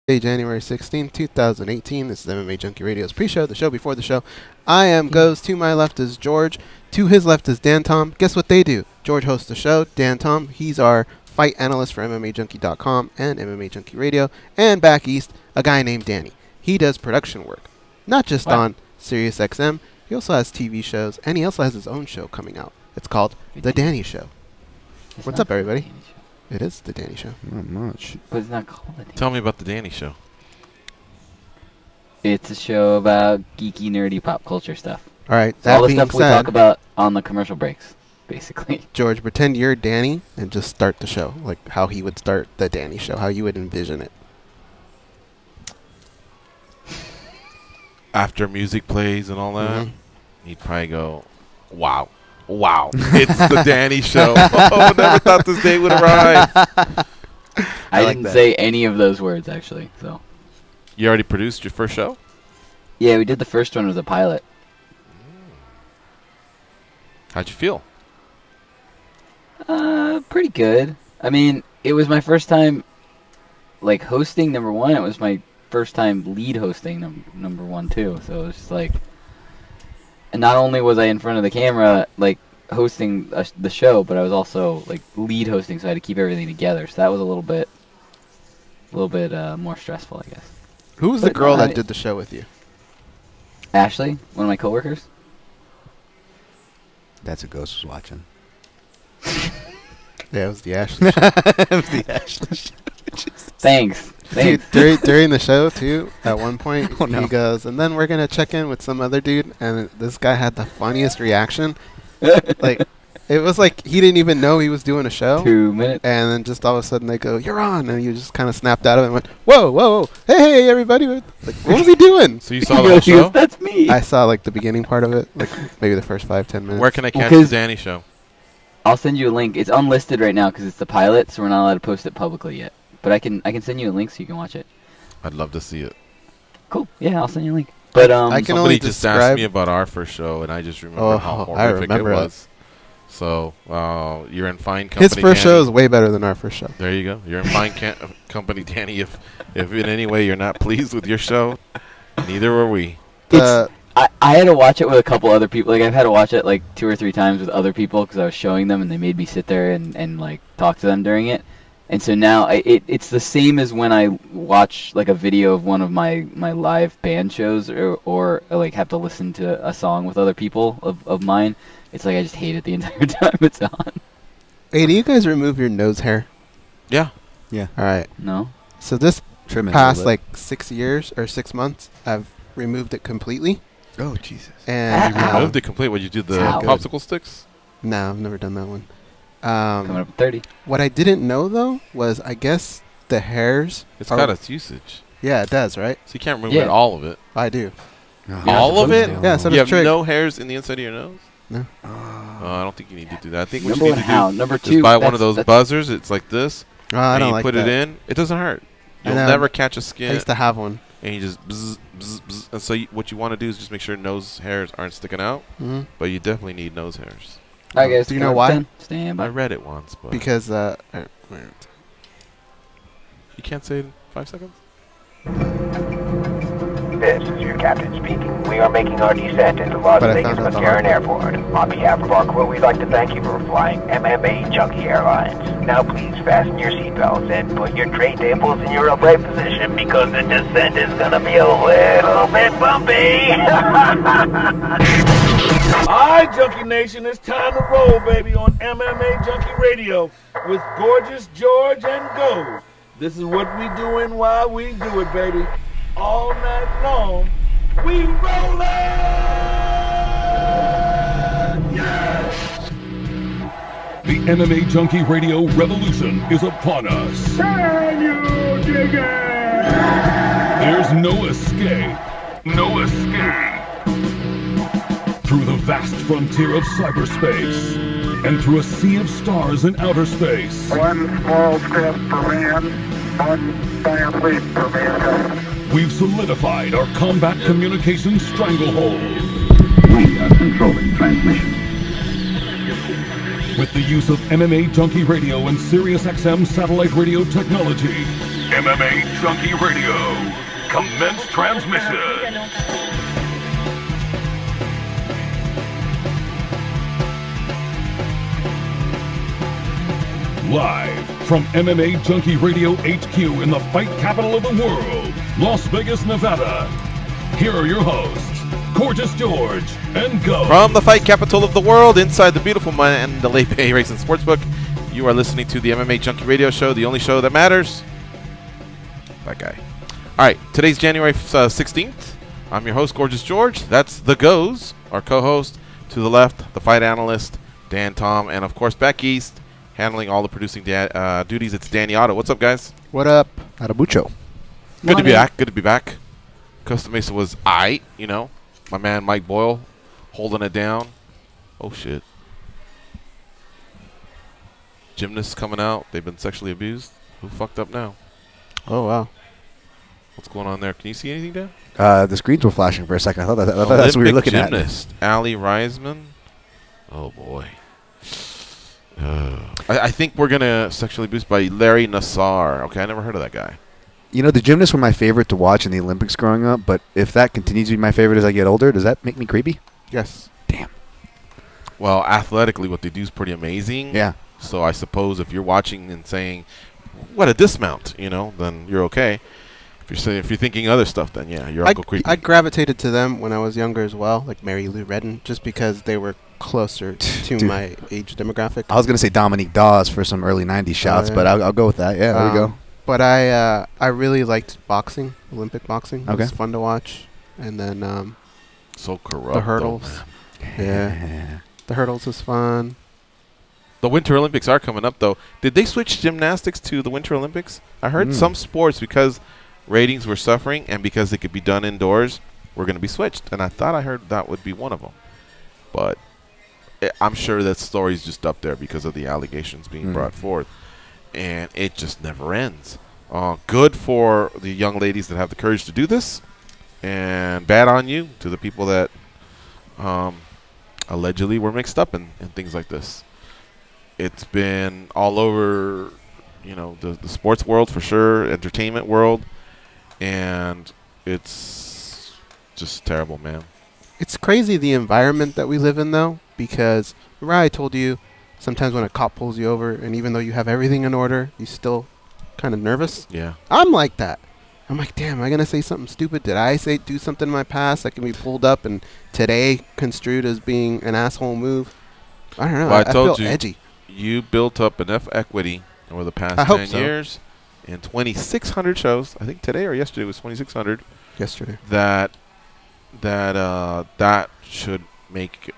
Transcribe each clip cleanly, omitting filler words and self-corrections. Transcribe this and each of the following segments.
January 16, 2018. This is MMA Junkie Radio's pre-show, the show before the show. I am Goes. To my left is George. To his left is Dan Tom. Guess what they do? George hosts the show. Dan Tom, he's our fight analyst for MMAJunkie.com and MMA Junkie Radio. And back east, a guy named Danny. He does production work, not just on Sirius XM. He also has TV shows, and he also has his own show coming out. It's called The Danny Show. What's up, everybody? It is The Danny Show. Not much. But it's not called The Danny. Tell me about The Danny Show. It's a show about geeky, nerdy pop culture stuff. All right, So that all the being stuff we said, talk about on the commercial breaks, basically. George, pretend you're Danny and just start the show, like how he would start The Danny Show, how you would envision it. After music plays and all that, he'd probably go, wow. Wow, it's The Danny Show. Oh, never thought this day would arrive. I didn't say any of those words, actually. So. You already produced your first show? Yeah, we did the first one as a pilot. How'd you feel? Pretty good. I mean, it was my first time, like, hosting, number one. It was my first time lead hosting, number one, too. So it was just like... And not only was I in front of the camera, like, hosting the show, but I was also, like, lead hosting, so I had to keep everything together. So that was a little bit more stressful, I guess. Who was the girl that did the show with you? Ashley, one of my coworkers. That's what Ghost was watching. Yeah, it was the Ashley show. It was the Ashley show. Thanks. Dude, during the show, too, at one point, he goes, and then we're going to check in with some other dude, and this guy had the funniest reaction. Like, it was like he didn't even know he was doing a show. 2 minutes. And then just all of a sudden they go, "You're on," and you just kind of snapped out of it and went, "Whoa, whoa, whoa. Hey, everybody." Like, what was he doing? So you saw the whole show? That's me. I saw, like, the beginning part of it, like, maybe the first 5-10 minutes. Where can I catch The Danny Show? I'll send you a link. It's unlisted right now because it's the pilot, so we're not allowed to post it publicly yet. But I can send you a link so you can watch it. I'd love to see it. Cool. Yeah, I'll send you a link. But I can somebody only just describe asked me about our first show, and I just remember how horrific it was. So you're in fine company. His first show is way better than our first show. There you go. You're in fine company, Danny. If in any way you're not pleased with your show, neither were we. I had to watch it with a couple other people. Like, I've had to watch it like 2 or 3 times with other people because I was showing them, and they made me sit there and like talk to them during it. And so now it's the same as when I watch like a video of one of my live band shows or like have to listen to a song with other people of mine. It's like I just hate it the entire time it's on. Hey, do you guys remove your nose hair? Yeah. Yeah. All right. No. So this Trim it past like 6 years or 6 months, I've removed it completely. Oh, Jesus. And You removed it completely. Would you do the popsicle sticks? No, I've never done that one. Coming up at 30. What I didn't know, though, was I guess the hairs... It's got its usage. Yeah, it does, right? So you can't remove all of it. I do. All of it? Yeah, so you have Trig. no hairs in the inside of your nose? No. I don't think you need to do that. I think what Number you one, need to how? do Number is two, buy one of those buzzers. It's like this. I and don't you like put that. it in. It doesn't hurt. I You'll know. never catch a skin. I used to have one. And you just bzz, bzz, bzz. And so what you want to do is just make sure nose hairs aren't sticking out. But you definitely need nose hairs. All right, guys. Do you know why? Stand I by. read it once, but Because, you can't say it in 5 seconds? This is your captain speaking. We are making our descent into Las Vegas McCarran Airport. On behalf of our crew, we'd like to thank you for flying MMA Junkie Airlines. Now please fasten your seatbelts and put your tray tables in your upright position because the descent is going to be a little bit bumpy. Alright, Junkie Nation, it's time to roll, baby, on MMA Junkie Radio with Gorgeous George and Go. This is what we doing while we do it, baby. All night long, we rollin'! Yes! The MMA Junkie Radio revolution is upon us. Can you dig it? There's no escape. No escape. Through the vast frontier of cyberspace and through a sea of stars in outer space. One small step for man, one giant leap for mankind. We've solidified our combat communications stranglehold. We are controlling transmission. With the use of MMA Junkie Radio and Sirius XM satellite radio technology, MMA Junkie Radio. Commence transmission. Live from MMA Junkie Radio HQ in the fight capital of the world, Las Vegas, Nevada. Here are your hosts, Gorgeous George and Go. From the fight capital of the world, inside the beautiful Mandalay Bay Racing Sportsbook, you are listening to the MMA Junkie Radio Show, the only show that matters. That guy. All right, today's January 16th. I'm your host, Gorgeous George. That's The Goes, our co-host. To the left, the fight analyst, Dan Tom, and of course, back east, handling all the producing duties, it's Danny Otto. What's up, guys? What up? Arabucho. Good to be back. Good to be back. Costa Mesa was aight, you know. My man Mike Boyle holding it down. Oh, shit. Gymnasts coming out. They've been sexually abused. Who fucked up now? Oh, wow. What's going on there? Can you see anything, Dan? The screens were flashing for a second. I thought that's what we were looking gymnast, Ali Reisman. Oh, boy. I think we're going to sexually abused by Larry Nassar. Okay, I never heard of that guy. You know, the gymnasts were my favorite to watch in the Olympics growing up, but if that continues to be my favorite as I get older, does that make me creepy? Yes. Damn. Well, athletically, what they do is pretty amazing. Yeah. So I suppose if you're watching and saying, what a dismount, you know, then you're okay. If you're thinking other stuff, then yeah, you're Uncle Creepy. I gravitated to them when I was younger as well, like Mary Lou Retton, just because they were closer to my age demographic. I was going to say Dominique Dawes for some early 90s shots, but I'll go with that. Yeah, there we go. But I really liked boxing, Olympic boxing. It Okay. was fun to watch. And then So corrupt. the hurdles. Yeah. The hurdles was fun. The Winter Olympics are coming up, though. Did they switch gymnastics to the Winter Olympics? I heard some sports, because ratings were suffering and because they could be done indoors, were going to be switched. And I thought I heard that would be one of them. But I'm sure that story's just up there because of the allegations being brought forth. And it just never ends. Good for the young ladies that have the courage to do this. And bad on you to the people that allegedly were mixed up in things like this. It's been all over, you know, the sports world for sure, entertainment world. And it's just terrible, man. It's crazy the environment that we live in, though, because remember I told you sometimes when a cop pulls you over and even though you have everything in order, you're still kind of nervous? Yeah. I'm like that. I'm like, damn, am I going to say something stupid? Did I do something in my past that can be pulled up and today construed as being an asshole move? I don't know. Well, I told feel you, edgy. You built up enough equity over the past I hope 10 so. years and 2,600 shows. I think today or yesterday was 2,600. Yesterday. That should make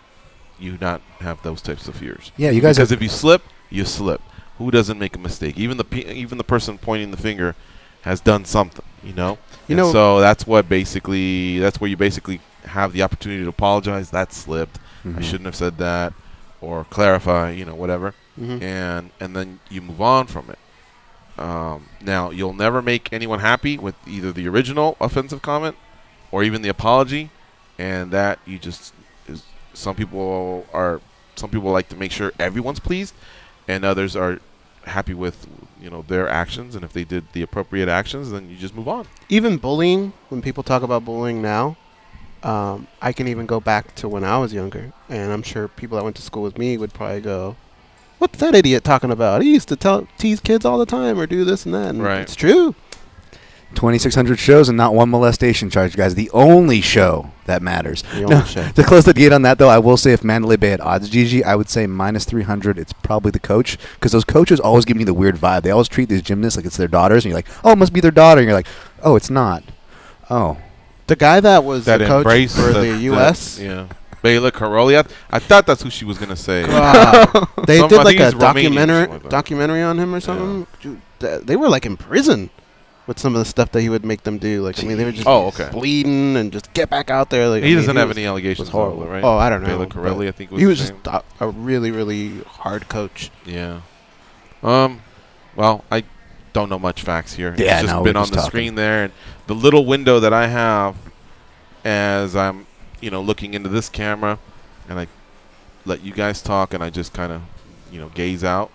you not have those types of fears. Yeah, you guys because have, if you slip, you slip. Who doesn't make a mistake? Even the person pointing the finger has done something, you know? So that's where you basically have the opportunity to apologize. That slipped. I shouldn't have said that, or clarify, you know, whatever. And then you move on from it. Now, you'll never make anyone happy with either the original offensive comment or even the apology, and that you just some people like to make sure everyone's pleased, and others are happy with, you know, their actions, and if they did the appropriate actions, then you just move on. Even bullying, when people talk about bullying now, I can even go back to when I was younger, and I'm sure people that went to school with me would probably go, what's that idiot talking about? He used to tease kids all the time or do this and that. And right. It's true. 2,600 shows and not one molestation charge, guys. The only show that matters. The only show. To close the gate on that, though, I will say if Mandalay Bay had odds, GG, I would say minus 300. It's probably the coach, because those coaches always give me the weird vibe. They always treat these gymnasts like it's their daughters, and you're like, oh, it must be their daughter. And you're like, oh, it's not. Oh. The guy that was That the coach embrace for the the U.S. Yeah. Bayla Caroli. I thought that's who she was going to say. They Some- did I like think a he's Romanian or something like that. documentary on him or something. Dude, they were like in prison with some of the stuff that he would make them do. Like, I mean, they were just bleeding and just get back out there. Like, He doesn't have any allegations. Was horrible, right? Oh, I don't know. Bayla Caroli, I think was he was his just name. a really, really hard coach. Yeah. Well, I don't know much facts here. Yeah, it's just no, been we're on just the talking. screen there, and the little window that I have as I'm, you know, looking into this camera, and I let you guys talk, and I just kind of, you know, gaze out.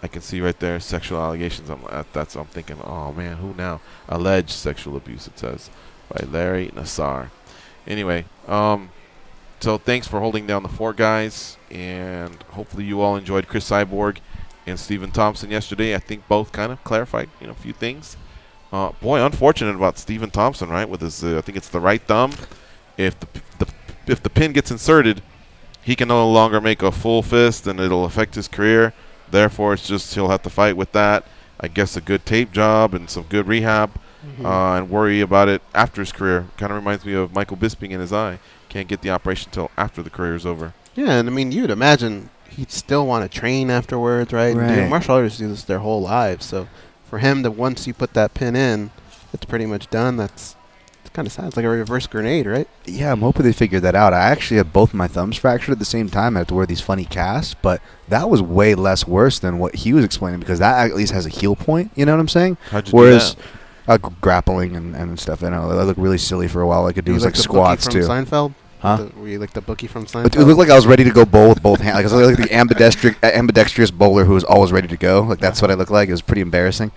I can see right there sexual allegations. I'm thinking, oh man, who now? Alleged sexual abuse. It says by Larry Nassar. Anyway, so thanks for holding down the fort, guys, and hopefully you all enjoyed Chris Cyborg and Stephen Thompson yesterday. I think both kind of clarified, a few things. Boy, unfortunate about Stephen Thompson, right? With his, I think it's the right thumb. If the pin gets inserted, he can no longer make a full fist, and it'll affect his career. Therefore, it's just he'll have to fight with that. I guess a good tape job and some good rehab, and worry about it after his career. Kind of reminds me of Michael Bisping in his eye. Can't get the operation until after the career is over. Yeah, and I mean, you'd imagine he'd still want to train afterwards, right? And martial artists do this their whole lives. So for him to, once you put that pin in, it's pretty much done. It's kind of sad. It's like a reverse grenade, right? Yeah, I'm hoping they figured that out. I actually had both my thumbs fractured at the same time. I had to wear these funny casts, but that was way less worse than what he was explaining, because that at least has a heel point. You know what I'm saying? How'd you do that? Grappling and stuff. I looked really silly for a while. All I could do was like squats too. Seinfeld? Huh? Were you like the bookie from Seinfeld? It looked like I was ready to go bowl with both hands. Like I was like the ambidextrous bowler who was always ready to go. Like that's what I looked like. It was pretty embarrassing.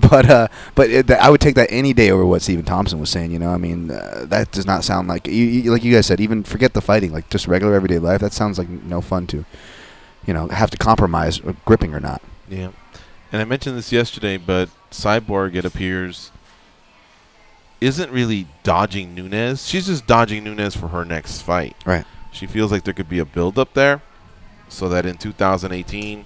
but I would take that any day over what Stephen Thompson was saying. I mean, that does not sound like like you guys said. Even forget the fighting, like just regular everyday life. That sounds like no fun to, have to compromise gripping or not. Yeah, and I mentioned this yesterday, but Cyborg, it appears, isn't really dodging Nunes. She's just dodging Nunes for her next fight. Right. She feels like there could be a build-up there so that in 2018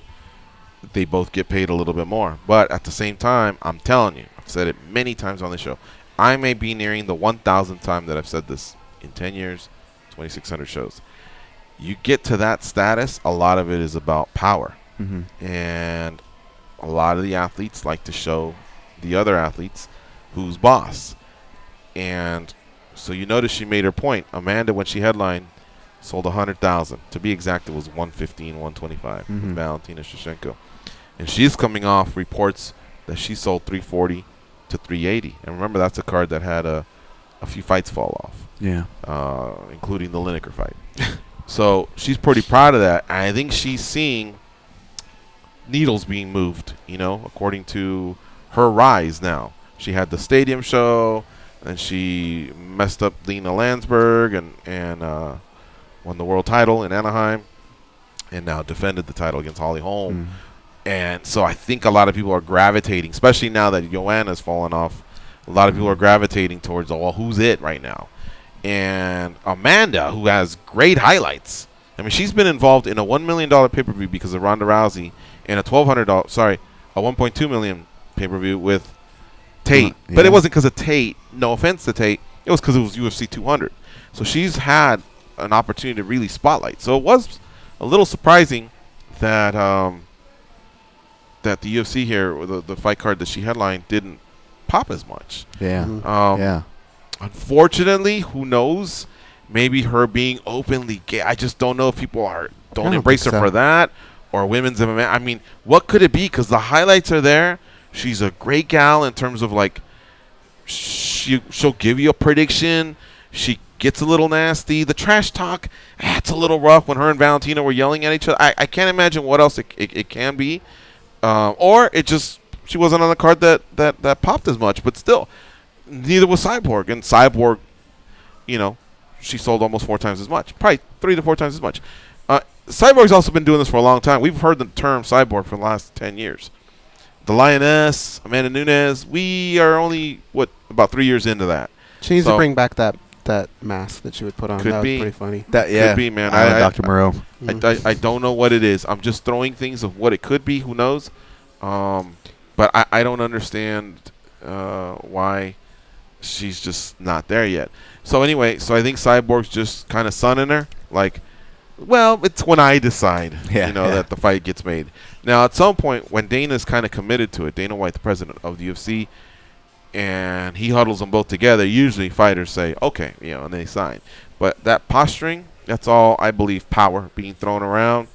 they both get paid a little bit more. But at the same time, I'm telling you, I've said it many times on the show, I may be nearing the 1,000th time that I've said this in 10 years, 2,600 shows. You get to that status, a lot of it is about power. And a lot of the athletes like to show the other athletes who's boss. And so you notice she made her point. Amanda, when she headlined, sold 100,000. To be exact, it was 115, 125 with Valentina Shevchenko. And she's coming off reports that she sold 340 to 380. And remember, that's a card that had a few fights fall off. Yeah. Including the Lineker fight. So she's pretty proud of that. And I think she's seeing needles being moved, according to her rise now. She had the stadium show. And she messed up Lena Landsberg and won the world title in Anaheim, and now defended the title against Holly Holm. And so I think a lot of people are gravitating, especially now that Joanna's fallen off. A lot of people are gravitating towards, well, who's it right now? And Amanda, who has great highlights. I mean, she's been involved in a $1 million pay-per-view because of Ronda Rousey, and a $1.2 million pay-per-view with Tate. But it wasn't because of Tate. No offense to Tate. It was because it was UFC 200. So she's had an opportunity to really spotlight. So it was a little surprising that that the UFC here, the fight card that she headlined, didn't pop as much. Yeah. Unfortunately, who knows? Maybe her being openly gay. I just don't know if people don't embrace her for that, or women's MMA. I mean, what could it be? Because the highlights are there. She's a great gal in terms of, like, she'll give you a prediction. She gets a little nasty. The trash talk, it's a little rough when her and Valentina were yelling at each other. I can't imagine what else it can be. Or it just, she wasn't on the card that popped as much. But still, neither was Cyborg. And Cyborg, she sold almost 4 times as much. Probably 3 to 4 times as much. Cyborg's also been doing this for a long time. We've heard the term Cyborg for the last 10 years. The Lioness, Amanda Nunes, we are only, about 3 years into that. She needs to bring back that mask that she would put on. That was pretty funny. Could be, man. Dr. Moreau. I don't know what it is. I'm just throwing things of what it could be. Who knows? But I don't understand why she's just not there yet. So anyway, I think Cyborg's just kind of sunning her. Like, well, it's when I decide, that the fight gets made. Now, at some point, when Dana's kind of committed to it, Dana White, the president of the UFC, and he huddles them both together, usually fighters say, okay, and they sign. But that posturing, that's all, I believe, power being thrown around.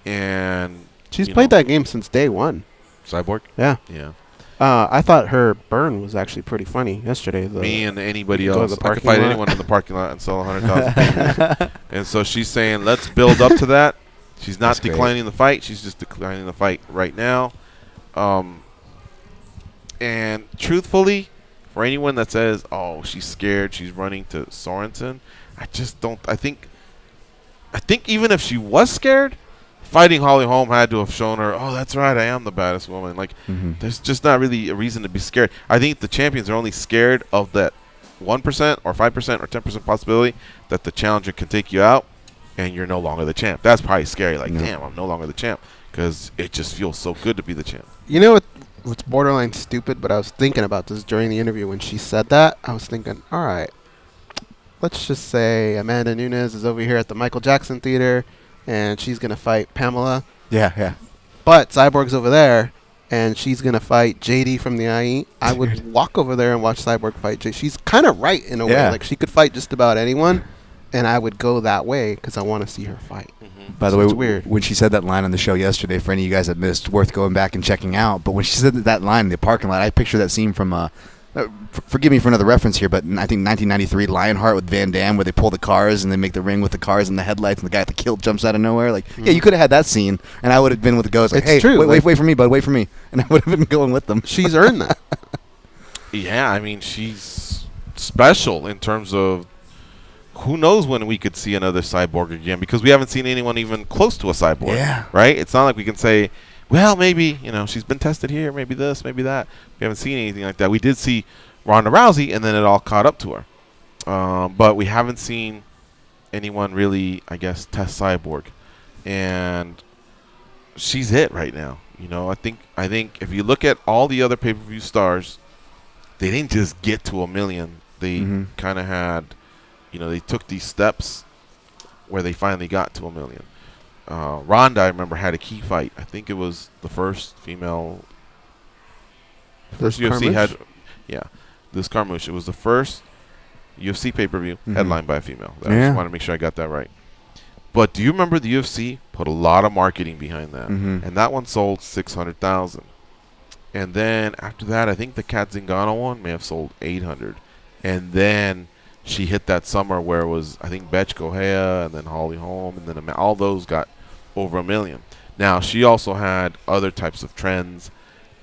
And she's played that game since day one. Cyborg? Yeah. Yeah. I thought her burn was actually pretty funny yesterday. Me and anybody else. I could fight anyone in the parking lot and sell 100,000 papers. And so she's saying, let's build up to that. She's not declining the fight. She's just declining the fight right now. And truthfully, for anyone that says, "Oh, she's scared, she's running to Sorensen," I just don't. I think even if she was scared, fighting Holly Holm had to have shown her, "Oh, that's right, I am the baddest woman." Like, there's just not really a reason to be scared. I think the champions are only scared of that 1% or 5% or 10% possibility that the challenger can take you out and you're no longer the champ. That's probably scary. Like, damn, I'm no longer the champ, because it just feels so good to be the champ. You know what's borderline stupid, but I was thinking about this during the interview when she said that. I was thinking, all right, let's just say Amanda Nunes is over here at the Michael Jackson Theater and she's going to fight Pamela. Yeah. But Cyborg's over there and she's going to fight JD from the IE. I would walk over there and watch Cyborg fight JD. She's kind of right in a way. Like, she could fight just about anyone, and I would go that way because I want to see her fight. By the way, weird. When she said that line on the show yesterday, for any of you guys that missed, worth going back and checking out. But when she said that line in the parking lot, I picture that scene from, forgive me for another reference here, but I think 1993 Lionheart with Van Damme, where they pull the cars and they make the ring with the cars and the headlights, and the guy at the kilt jumps out of nowhere. Like, yeah, you could have had that scene, and I would have been with the ghost. Like, hey, wait for me, bud, wait for me. And I would have been going with them. She's earned that. Yeah, I mean, she's special in terms of who knows when we could see another Cyborg again, because we haven't seen anyone even close to a Cyborg. Yeah. Right? It's not like we can say, well, maybe, she's been tested here, maybe this, maybe that. We haven't seen anything like that. We did see Ronda Rousey, and then it all caught up to her. But we haven't seen anyone really, I guess, test Cyborg. And she's it right now. I think if you look at all the other pay-per-view stars, they didn't just get to 1 million. They kind of had, they took these steps where they finally got to 1 million. Ronda, I remember, had a key fight. I think it was the first female. First UFC had, this Carmouche. It was the first UFC pay-per-view headlined by a female. I just want to make sure I got that right. But do you remember the UFC put a lot of marketing behind that? And that one sold 600,000. And then after that, I think the Kat Zingano one may have sold 800. And then she hit that summer where it was, I think, Betch Kohea and then Holly Holm, and then all those got over 1 million. Now, she also had other types of trends,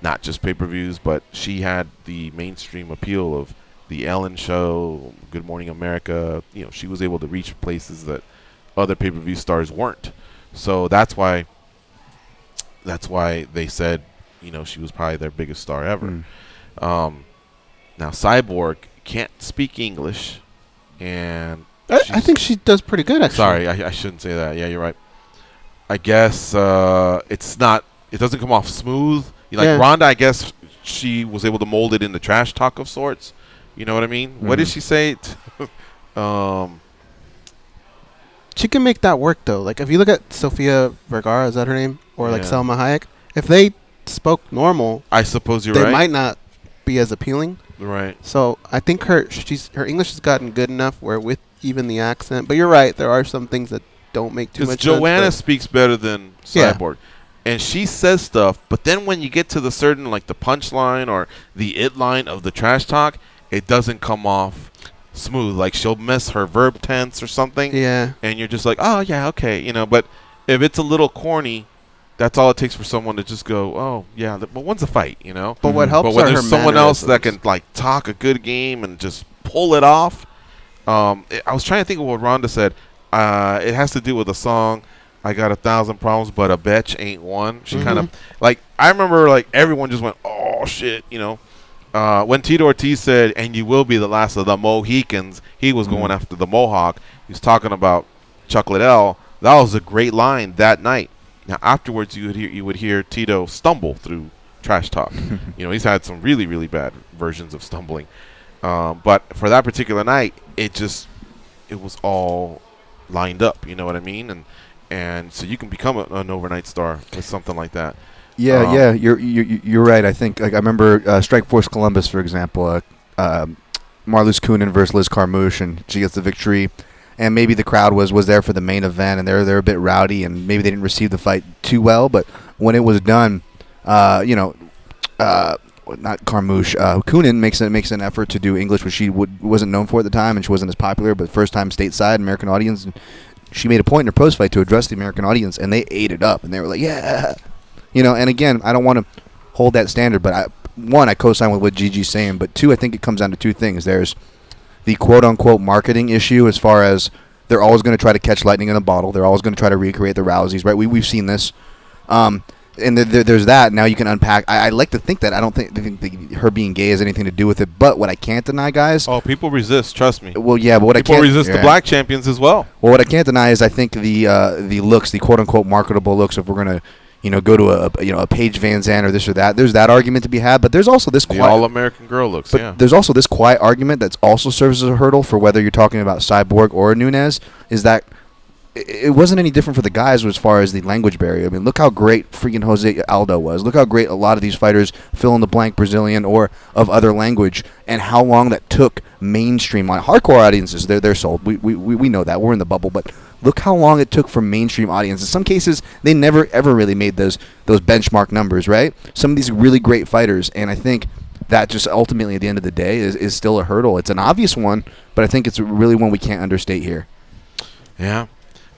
not just pay-per-views, but she had the mainstream appeal of the Ellen Show, Good Morning America. She was able to reach places that other pay-per-view stars weren't. So that's why they said, she was probably their biggest star ever. Now, Cyborg can't speak English, and I think she does pretty good, actually. Sorry, I shouldn't say that. Yeah, you're right. I guess it doesn't come off smooth. Like Ronda, I guess she was able to mold it into trash talk of sorts. You know what I mean? What did she say? She can make that work, though. Like, if you look at Sofia Vergara, is that her name? Or like Selma Hayek, if they spoke normal, I suppose they might not be as appealing. Right. So I think her English has gotten good enough where with even the accent. But you're right, there are some things that don't make too much sense. Joanna speaks better than Cyborg. And she says stuff, but then when you get to the certain, like the punchline or the it line of the trash talk, it doesn't come off smooth. Like, she'll miss her verb tense or something. Yeah. And you're just like, oh, yeah, okay. But if it's a little corny, that's all it takes for someone to just go, oh, yeah, but when's the fight, But what helps but when are there's her someone else that mannerisms. can, like, talk a good game and just pull it off. I was trying to think of what Rhonda said. It has to do with a song, I Got 1,000 Problems, but a bitch ain't one. She kind of, like, I remember, like, everyone just went, oh, shit, when Tito Ortiz said, and you will be the last of the Mohicans, he was going after the Mohawk. He was talking about Chuck Liddell. That was a great line that night. Now, afterwards, you would hear Tito stumble through trash talk. He's had some really, really bad versions of stumbling. But for that particular night, it was all lined up. You know what I mean? And so you can become an overnight star with something like that. Yeah, you're right. I think, like, I remember Strikeforce Columbus, for example, Marloes Kunin versus Liz Carmouche, and she gets the victory. And maybe the crowd was there for the main event, and they're a bit rowdy, and maybe they didn't receive the fight too well. But when it was done, not Carmouche, Kunin makes an effort to do English, which she wasn't known for at the time, and she wasn't as popular. But first time stateside, American audience, she made a point in her post fight to address the American audience, and they ate it up, and they were like, yeah, And again, I don't want to hold that standard, but I co-sign with what Gigi's saying, but two, I think it comes down to two things. There's the quote-unquote marketing issue, as far as they're always going to try to catch lightning in a bottle. They're always going to try to recreate the Rouseys, right? We've seen this. And there's that. Now you can unpack. I like to think that I don't think her being gay has anything to do with it. But what I can't deny, guys. Oh, people resist. Trust me. Well, yeah, but what people resist the black champions as well. Well, what I can't deny is I think the looks, the quote unquote marketable looks. If we're gonna go to a Paige Van Zandt or this or that, there's that argument to be had. But there's also this all-American girl looks. But there's also this quiet argument that's also serves as a hurdle for whether you're talking about Cyborg or Nunes. Is that it wasn't any different for the guys as far as the language barrier. I mean, look how great freaking Jose Aldo was. Look how great a lot of these fighters, fill in the blank, Brazilian or of other language, and how long that took mainstream hardcore audiences. They're sold. We know that. We're in the bubble, but look how long it took for mainstream audiences. In some cases, they never ever really made those benchmark numbers, right? Some of these really great fighters, and I think that just ultimately at the end of the day is still a hurdle. It's an obvious one, but I think it's really one we can't understate here. Yeah.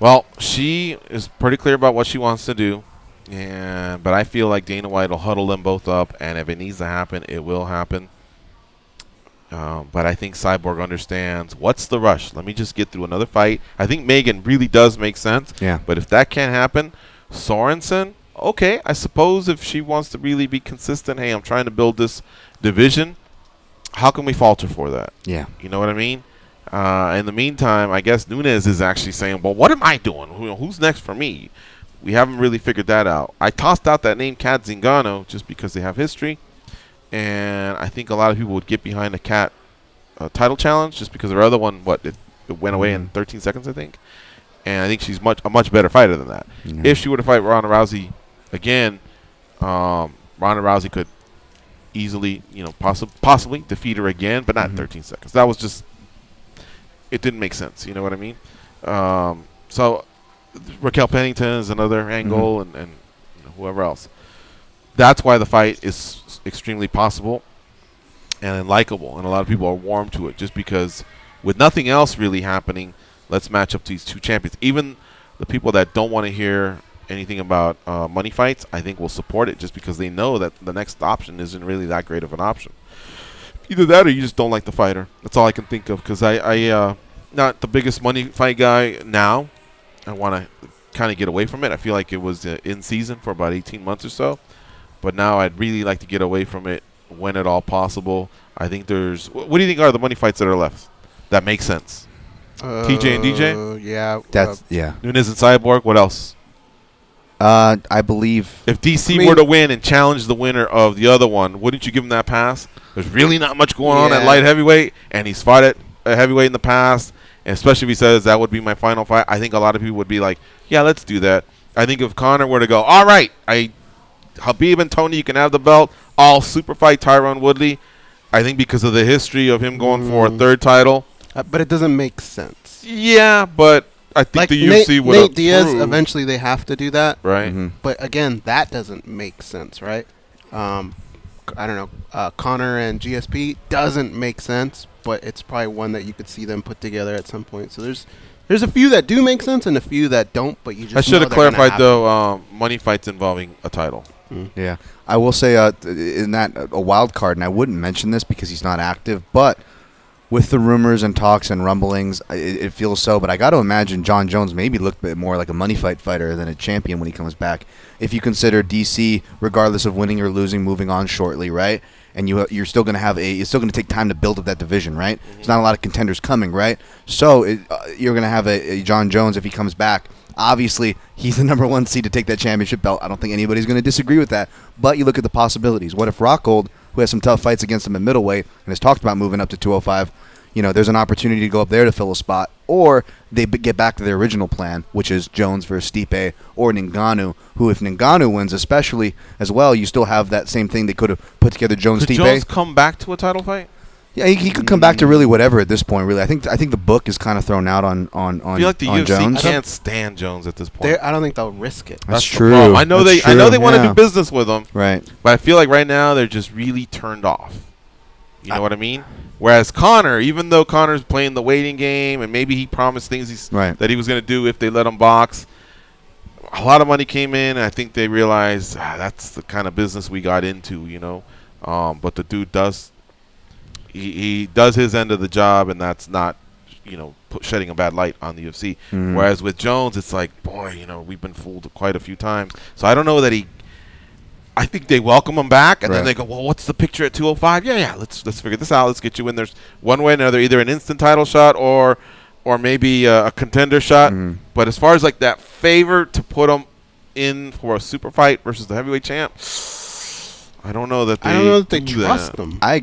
Well, she is pretty clear about what she wants to do, but I feel like Dana White will huddle them both up, and if it needs to happen, it will happen. But I think Cyborg understands what's the rush. Let me just get through another fight. I think Megan really does make sense. Yeah. But if that can't happen, Sorensen, okay, I suppose if she wants to really be consistent, hey, I'm trying to build this division, how can we falter for that? Yeah. You know what I mean? In the meantime, I guess Nunes is actually saying, well, what am I doing? Who's next for me? We haven't really figured that out. I tossed out that name, Cat Zingano, just because they have history. And I think a lot of people would get behind the Cat title challenge just because her other one, it went away in 13 seconds, I think. And I think she's a much better fighter than that. Yeah. If she were to fight Ronda Rousey again, Ronda Rousey could easily, possibly defeat her again, but not in 13 seconds. That was just... It didn't make sense. You know what I mean? So Raquel Pennington is another angle, and whoever else. That's why the fight is extremely possible and likable, and a lot of people are warm to it just because with nothing else really happening, let's match up these two champions. Even the people that don't want to hear anything about money fights, I think will support it just because they know that the next option isn't really that great of an option. Either that or you just don't like the fighter. That's all I can think of because I not the biggest money fight guy now. I want to kind of get away from it. I feel like it was in season for about 18 months or so. But now I'd really like to get away from it when at all possible. I think there's... What do you think are the money fights that are left that make sense? TJ and DJ? Yeah. Yeah. Nunes and Cyborg. What else? I believe... If DC were to win and challenge the winner of the other one, wouldn't you give him that pass? There's really not much going on at light heavyweight, and he's fought at heavyweight in the past, and especially if he says that would be my final fight, I think a lot of people would be like, yeah, let's do that. I think if Conor were to go, all right, Habib and Tony, you can have the belt, I'll super fight Tyron Woodley, I think because of the history of him going for a third title. But it doesn't make sense. Yeah, but I think the UFC would Nate Diaz, eventually they have to do that. Right. But again, that doesn't make sense, right? I don't know. Conor and GSP doesn't make sense, but it's probably one that you could see them put together at some point. So there's a few that do make sense and a few that don't, but you just I should have clarified, though, money fights involving a title. Yeah. I will say in that a wild card, and I wouldn't mention this because he's not active, but with the rumors and talks and rumblings, it feels so. But I got to imagine John Jones maybe looked a bit more like a money fight fighter than a champion when he comes back. If you consider DC, regardless of winning or losing, moving on shortly, right? And you're still going to have you're still going to take time to build up that division, right? There's not a lot of contenders coming, right? So you're going to have a John Jones if he comes back. Obviously, he's the #1 seed to take that championship belt. I don't think anybody's going to disagree with that. But you look at the possibilities. What if Rockhold, who has some tough fights against him in middleweight and has talked about moving up to 205, there's an opportunity to go up there to fill a spot, or they get back to their original plan, which is Jones versus Stipe or Ngannou, who, if Ngannou wins especially as well, you still have that same thing they could have put together, Jones-Stipe. Could Jones come back to a title fight? Yeah, he could come back to really whatever at this point, really. I think the book is kind of thrown out on I feel like the UFC Jones. can't stand Jones at this point. I don't think they'll risk it. That's the true. problem. I know they want to do business with him. Right. But I feel like right now they're just really turned off. You know what I mean? Whereas Conor, even though Conor's playing the waiting game and maybe he promised things that he was going to do if they let him box, a lot of money came in, and I think they realized that's the kind of business we got into, you know. But the dude does he does his end of the job, and that's not, you know, shedding a bad light on the UFC. Whereas with Jones, it's like, boy, you know, we've been fooled quite a few times. So I don't know that I think they welcome him back, and then they go, well, what's the picture at 205? Yeah, let's figure this out. Let's get you in. There's one way or another, either an instant title shot or maybe a contender shot. But as far as like that favor to put him in for a super fight versus the heavyweight champ, I don't know that they trust them. I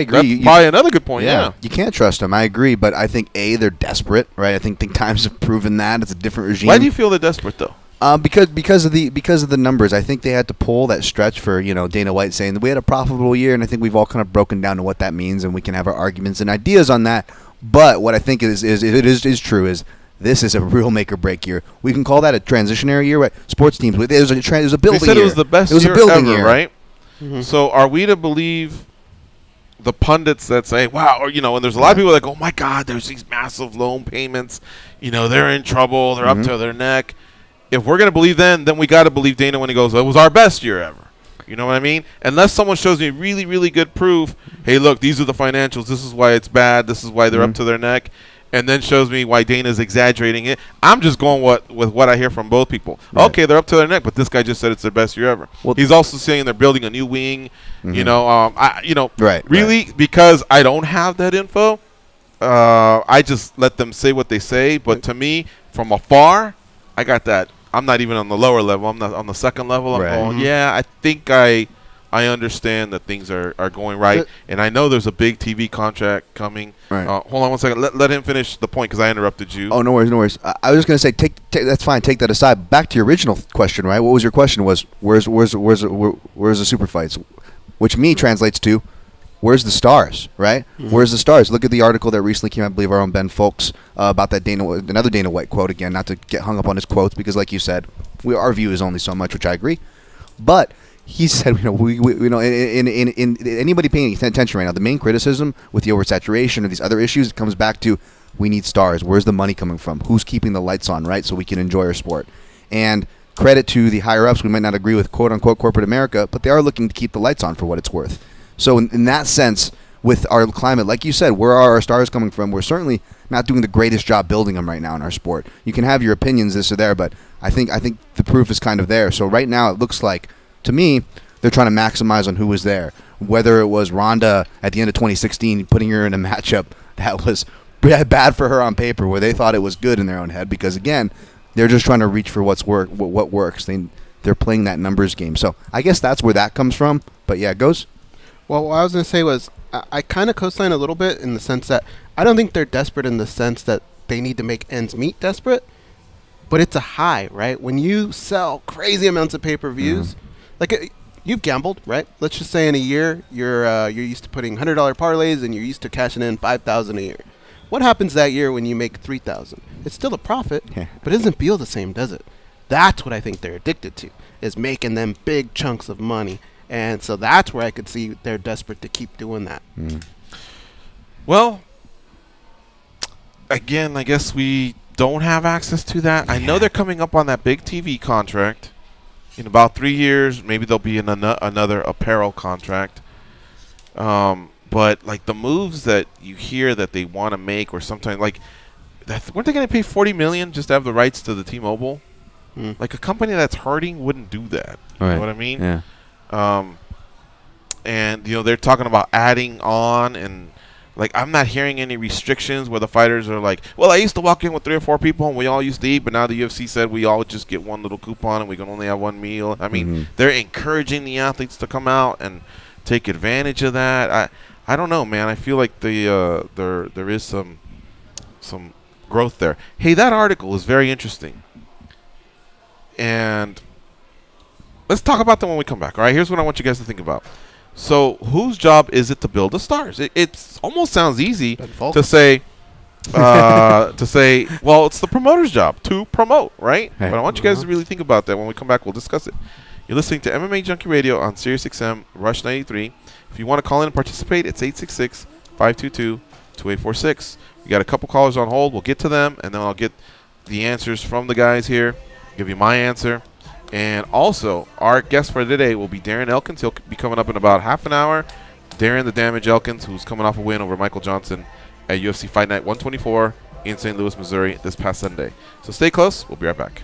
agree. That's probably another good point. Yeah, you can't trust them. I agree, but I think they're desperate, right? I think times have proven that it's a different regime. Why do you feel they're desperate though? Because of the numbers. I think they had to pull that stretch for, you know, Dana White saying that we had a profitable year, and I think we've all kind of broken down to what that means, and we can have our arguments and ideas on that. But what I think is true is this is a real make or break year. We can call that a transitionary year, right? Sports teams, it was a building year. They said it was the best year ever, right? So are we to believe the pundits that say, wow, or, you know, and there's a lot of people that go, oh my God, there's these massive loan payments, you know, they're in trouble, they're up to their neck. If we're going to believe then we got to believe Dana when he goes, it was our best year ever. You know what I mean? Unless someone shows me really, really good proof, hey, look, these are the financials, this is why it's bad, this is why they're up to their neck, and then shows me why Dana's exaggerating it. I'm just going with what I hear from both people. Okay, they're up to their neck, but this guy just said it's their best year ever. Well, he's also saying they're building a new wing. You know, because I don't have that info, I just let them say what they say. But to me, from afar, I got that. I'm not even on the lower level. I'm not on the second level. I'm going, yeah, I think I understand that things are going right. And I know there's a big TV contract coming. Hold on one second. Let him finish the point because I interrupted you. Oh, no worries, no worries. I was just going to say, take that's fine. Take that aside. Back to your original question, right? What was your question? Was where's the super fights? Which translates to where's the stars, right? Where's the stars? Look at the article that recently came out, I believe our own Ben Folks, about that another Dana White quote, again, not to get hung up on his quotes, because like you said, our view is only so much, which I agree. But he said, you know, in anybody paying attention right now, the main criticism with the oversaturation or these other issues, it comes back to we need stars. Where's the money coming from? Who's keeping the lights on, right? So we can enjoy our sport. And credit to the higher ups, we might not agree with quote unquote corporate America, but they are looking to keep the lights on for what it's worth. So in that sense, with our climate, like you said, where are our stars coming from? We're certainly not doing the greatest job building them right now in our sport. You can have your opinions this or there, but I think the proof is kind of there. So right now it looks like, to me, they're trying to maximize on who was there. Whether it was Ronda at the end of 2016 putting her in a matchup that was bad for her on paper, where they thought it was good in their own head, because again, they're just trying to reach for what works. They're playing that numbers game. So I guess that's where that comes from. But yeah, it goes. Well, what I was going to say was I kind of co-sign a little bit in the sense that I don't think they're desperate in the sense that they need to make ends meet desperate, but it's a high, right? When you sell crazy amounts of pay-per-views, like you've gambled, right? Let's just say in a year you're used to putting $100 parlays and you're used to cashing in $5,000 a year. What happens that year when you make $3,000? It's still a profit, but it doesn't feel the same, does it? That's what I think they're addicted to, is making them big chunks of money. And so that's where I could see they're desperate to keep doing that. Well, again, I guess we don't have access to that. I know they're coming up on that big TV contract. In about 3 years, maybe there'll be another apparel contract. But like the moves that you hear that they want to make, or sometimes like, weren't they going to pay $40 million just to have the rights to the T-Mobile? Like a company that's hurting wouldn't do that. You know what I mean? Yeah. And you know they're talking about adding on, and like I'm not hearing any restrictions where the fighters are like, well, I used to walk in with 3 or 4 people and we all used to eat, but now the UFC said we all just get one little coupon and we can only have one meal. I mean, they're encouraging the athletes to come out and take advantage of that. I don't know, man. I feel like there is some growth there. Hey, that article is very interesting, and let's talk about that when we come back. All right, here's what I want you guys to think about. So, whose job is it to build the stars? It almost sounds easy to say, well, it's the promoter's job to promote, right? But I want you guys to really think about that. When we come back, we'll discuss it. You're listening to MMA Junkie Radio on SiriusXM Rush 93. If you want to call in and participate, it's 866-522-2846. We got a couple callers on hold. We'll get to them, and then I'll get the answers from the guys here, give you my answer. And also, our guest for today will be Darren Elkins. He'll be coming up in about half an hour. Darren the Damage Elkins, who's coming off a win over Michael Johnson at UFC Fight Night 124 in St. Louis, Missouri this past Sunday. So stay close. We'll be right back.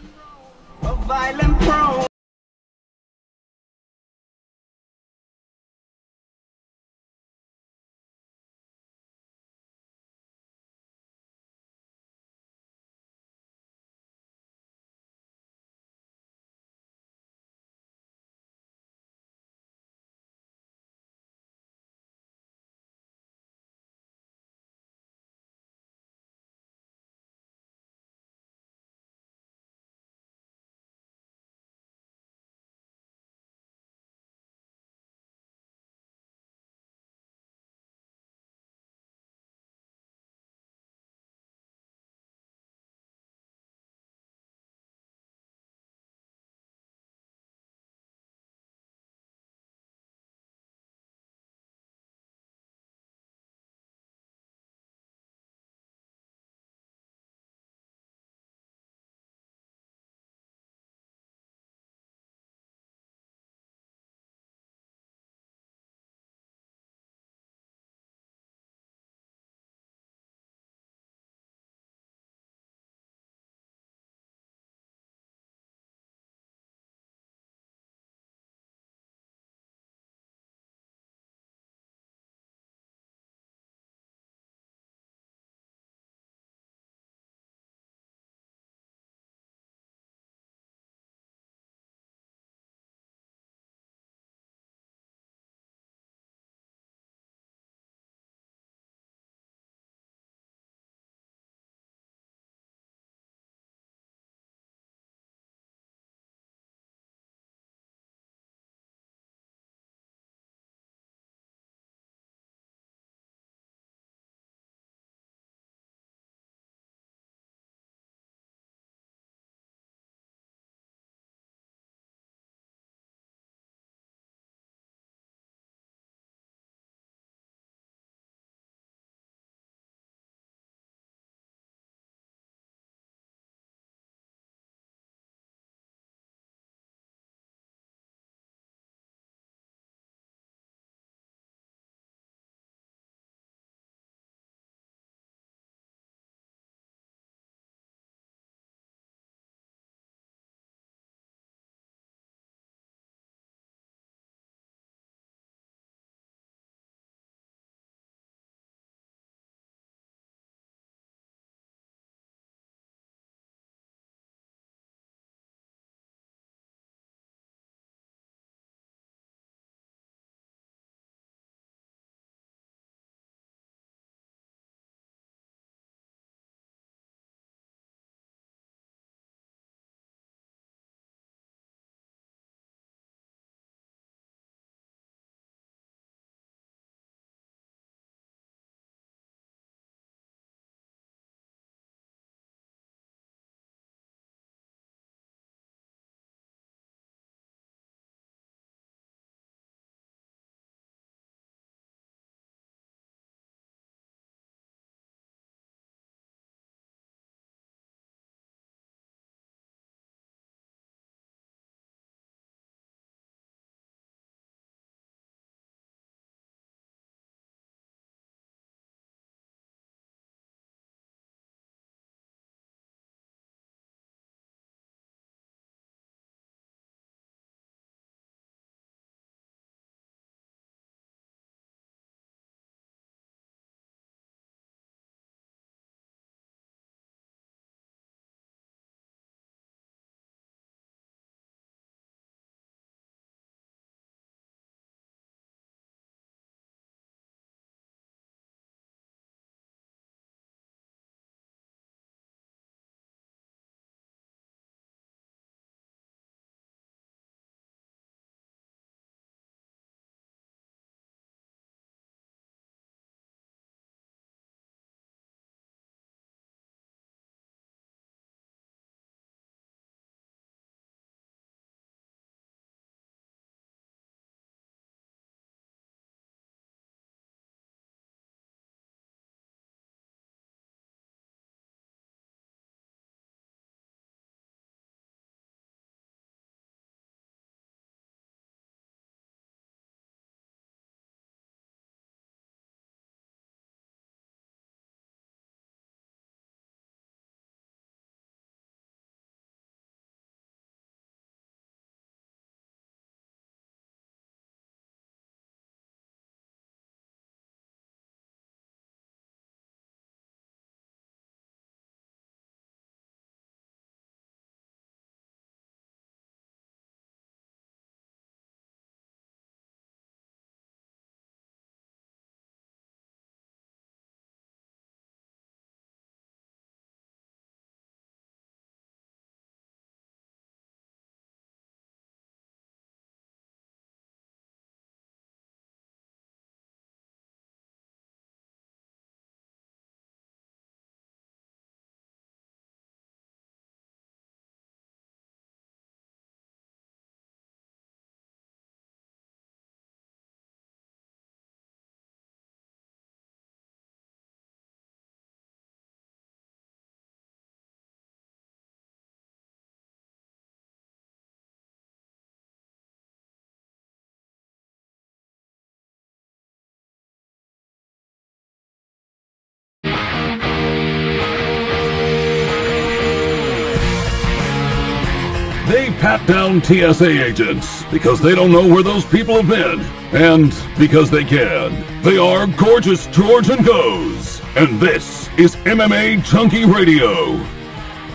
pat down TSA agents because they don't know where those people have been. And because they can. They are Gorgeous George and Goes. And this is MMA Junkie Radio.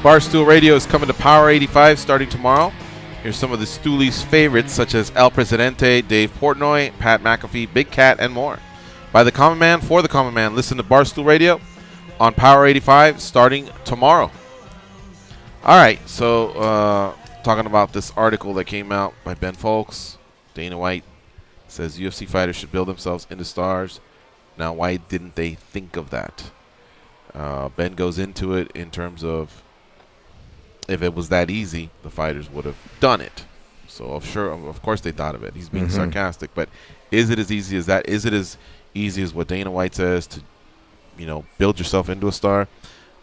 Barstool Radio is coming to Power 85 starting tomorrow. Here's some of the Stooley's favorites, such as El Presidente, Dave Portnoy, Pat McAfee, Big Cat, and more. By the Common Man, for the Common Man, listen to Barstool Radio on Power 85 starting tomorrow. All right, so talking about this article that came out by Ben Folks. Dana White says UFC fighters should build themselves into stars. Now, why didn't they think of that? Ben goes into it in terms of if it was that easy, the fighters would have done it. So, of course they thought of it. He's being sarcastic, but is it as easy as that? Is it as easy as what Dana White says to, build yourself into a star?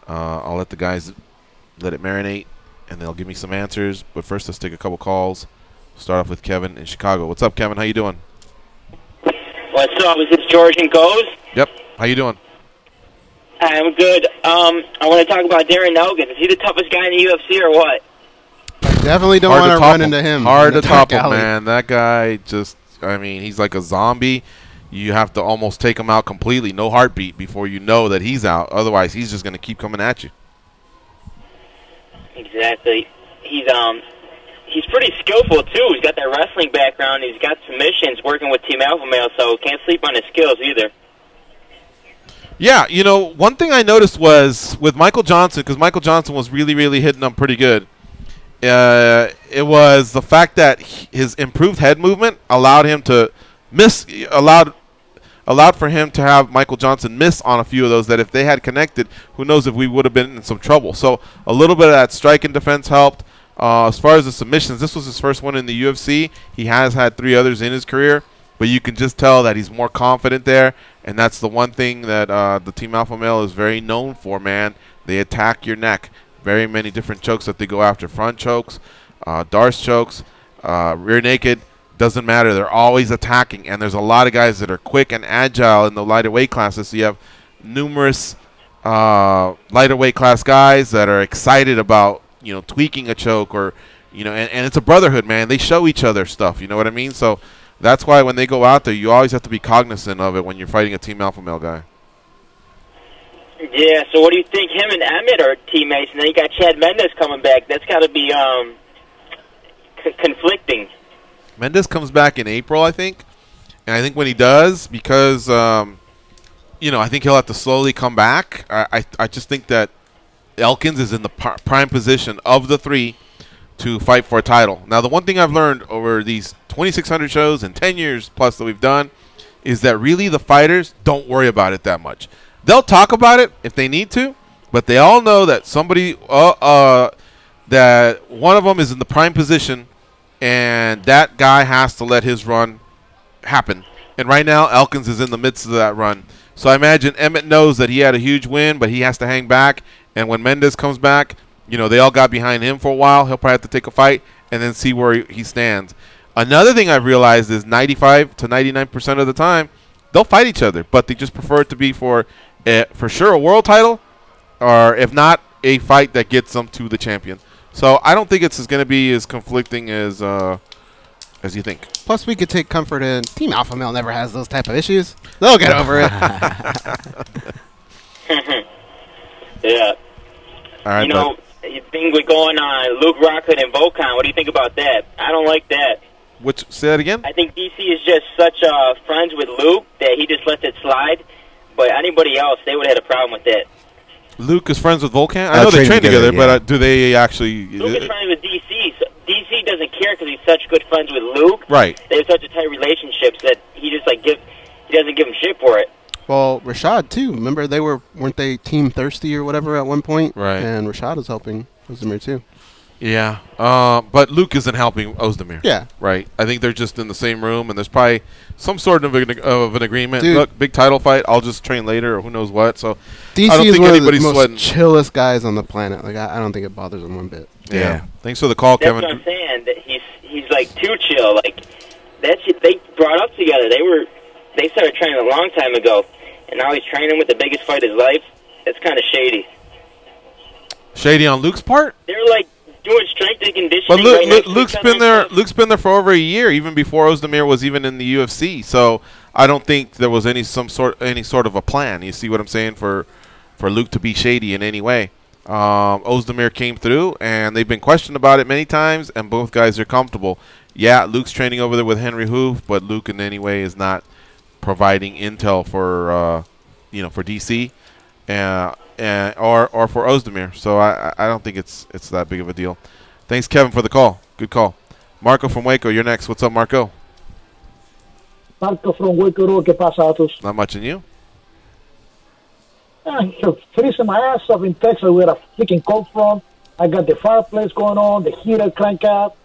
I'll let the guys let it marinate, and they'll give me some answers. But first, let's take a couple calls. Start off with Kevin in Chicago. What's up, Kevin? How you doing? What's up? Is this George and Goes? Yep. How you doing? I'm good. I want to talk about Darren Elkins. Is he the toughest guy in the UFC or what? I definitely don't want to run into him. Hard to top him, man. That guy just, he's like a zombie. You have to almost take him out completely, no heartbeat, before you know that he's out. Otherwise, he's just going to keep coming at you. Exactly. He's pretty skillful, too. He's got that wrestling background. He's got submissions working with Team Alpha Male, so can't sleep on his skills either. Yeah, one thing I noticed was with Michael Johnson, because Michael Johnson was really, really hitting him pretty good. It was the fact that his improved head movement allowed him to miss, allowed for him to have Michael Johnson miss on a few of those that if they had connected, who knows if we would have been in some trouble. So a little bit of that strike and defense helped. As far as the submissions, this was his first one in the UFC. He has had 3 others in his career, but you can just tell that he's more confident there, and that's the one thing that the Team Alpha Male is very known for, man. They attack your neck. Very many different chokes that they go after. Front chokes, Darce chokes, rear naked. Doesn't matter. They're always attacking, and there's a lot of guys that are quick and agile in the lighter weight classes. So you have numerous lighter weight class guys that are excited about tweaking a choke or and it's a brotherhood, man. They show each other stuff. You know what I mean? So that's why when they go out there, you always have to be cognizant of it when you're fighting a Team Alpha Male guy. Yeah. So what do you think? Him and Emmett are teammates, and then you got Chad Mendes coming back. That's got to be conflicting. Mendes comes back in April, I think. And I think when he does, because, I think he'll have to slowly come back. I just think that Elkins is in the prime position of the 3 to fight for a title. Now, the one thing I've learned over these 2,600 shows and 10 years plus that we've done is that really the fighters don't worry about it that much. They'll talk about it if they need to, but they all know that somebody, that one of them is in the prime position, and that guy has to let his run happen. And right now, Elkins is in the midst of that run. So I imagine Emmett knows that he had a huge win, but he has to hang back. And when Mendes comes back, they all got behind him for a while. He'll probably have to take a fight and then see where he stands. Another thing I've realized is 95 to 99% of the time, they'll fight each other, but they just prefer it to be for sure a world title, or if not, a fight that gets them to the champion. So I don't think it's going to be as conflicting as you think. Plus, we could take comfort in Team Alpha Male never has those type of issues. They'll get over it. Yeah. All right, you think we're going on Luke Rockhold and Volkan. What do you think about that? I don't like that. Say that again? I think DC is just such friends with Luke that he just lets it slide. But anybody else, they would have had a problem with that. Luke is friends with Volkan? I know they train together, but do they actually... Luke is friends with DC. So DC doesn't care because he's such good friends with Luke. Right. They have such a tight relationship that he just he doesn't give him shit for it. Well, Rashad, too. Remember, weren't they Team Thirsty or whatever at one point? Right. And Rashad is helping Ozdemir, too. Yeah. But Luke isn't helping Ozdemir. Yeah. Right. I think they're just in the same room, and there's probably some sort of an agreement. Dude. Look, big title fight, I'll just train later or who knows what. So DC I don't is think one anybody's of the sweating. most chillest guys on the planet. Like I don't think it bothers him one bit. Yeah. Thanks for the call, That's Kevin. what I'm saying. That he's like too chill. Like that's it. They brought up together. They started training a long time ago, and now he's training with the biggest fight of his life. It's kind of shady. Shady on Luke's part? They're like doing strength and conditioning. But Luke's been there. Luke's been there for over a year, even before Ozdemir was even in the UFC. So I don't think there was any sort of a plan. You see what I'm saying? For Luke to be shady in any way. Ozdemir came through, and they've been questioned about it many times, and both guys are comfortable. Yeah, Luke's training over there with Henry Hoof, but Luke in any way is not providing intel for for DC or for Ozdemir. So I don't think it's that big of a deal. Thanks, Kevin, for the call. Good call. Marco from Waco, you're next. What's up, Marco? Marco from Waco, ¿qué pasa, Atos? Not much in you. I'm freezing my ass off in Texas where a freaking cold front. I got the fireplace going on, the heater crank out.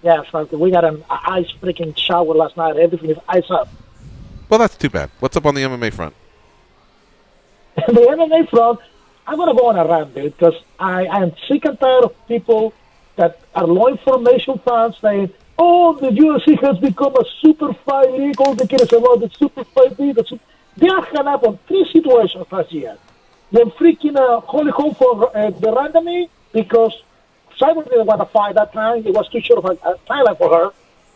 Yeah, so we got an ice freaking shower last night. Everything is ice up. Well, that's too bad. What's up on the MMA front? The MMA front, I'm going to go on a rant, dude, because I am sick and tired of people that are low information fans saying, oh, the UFC has become a super fight league. All they care is about the super fight league. They are hung up on 3 situations last year. When freaking Holly Holm for the randomly, because Cyber didn't want to fight that time. It was too short of a timeline for her.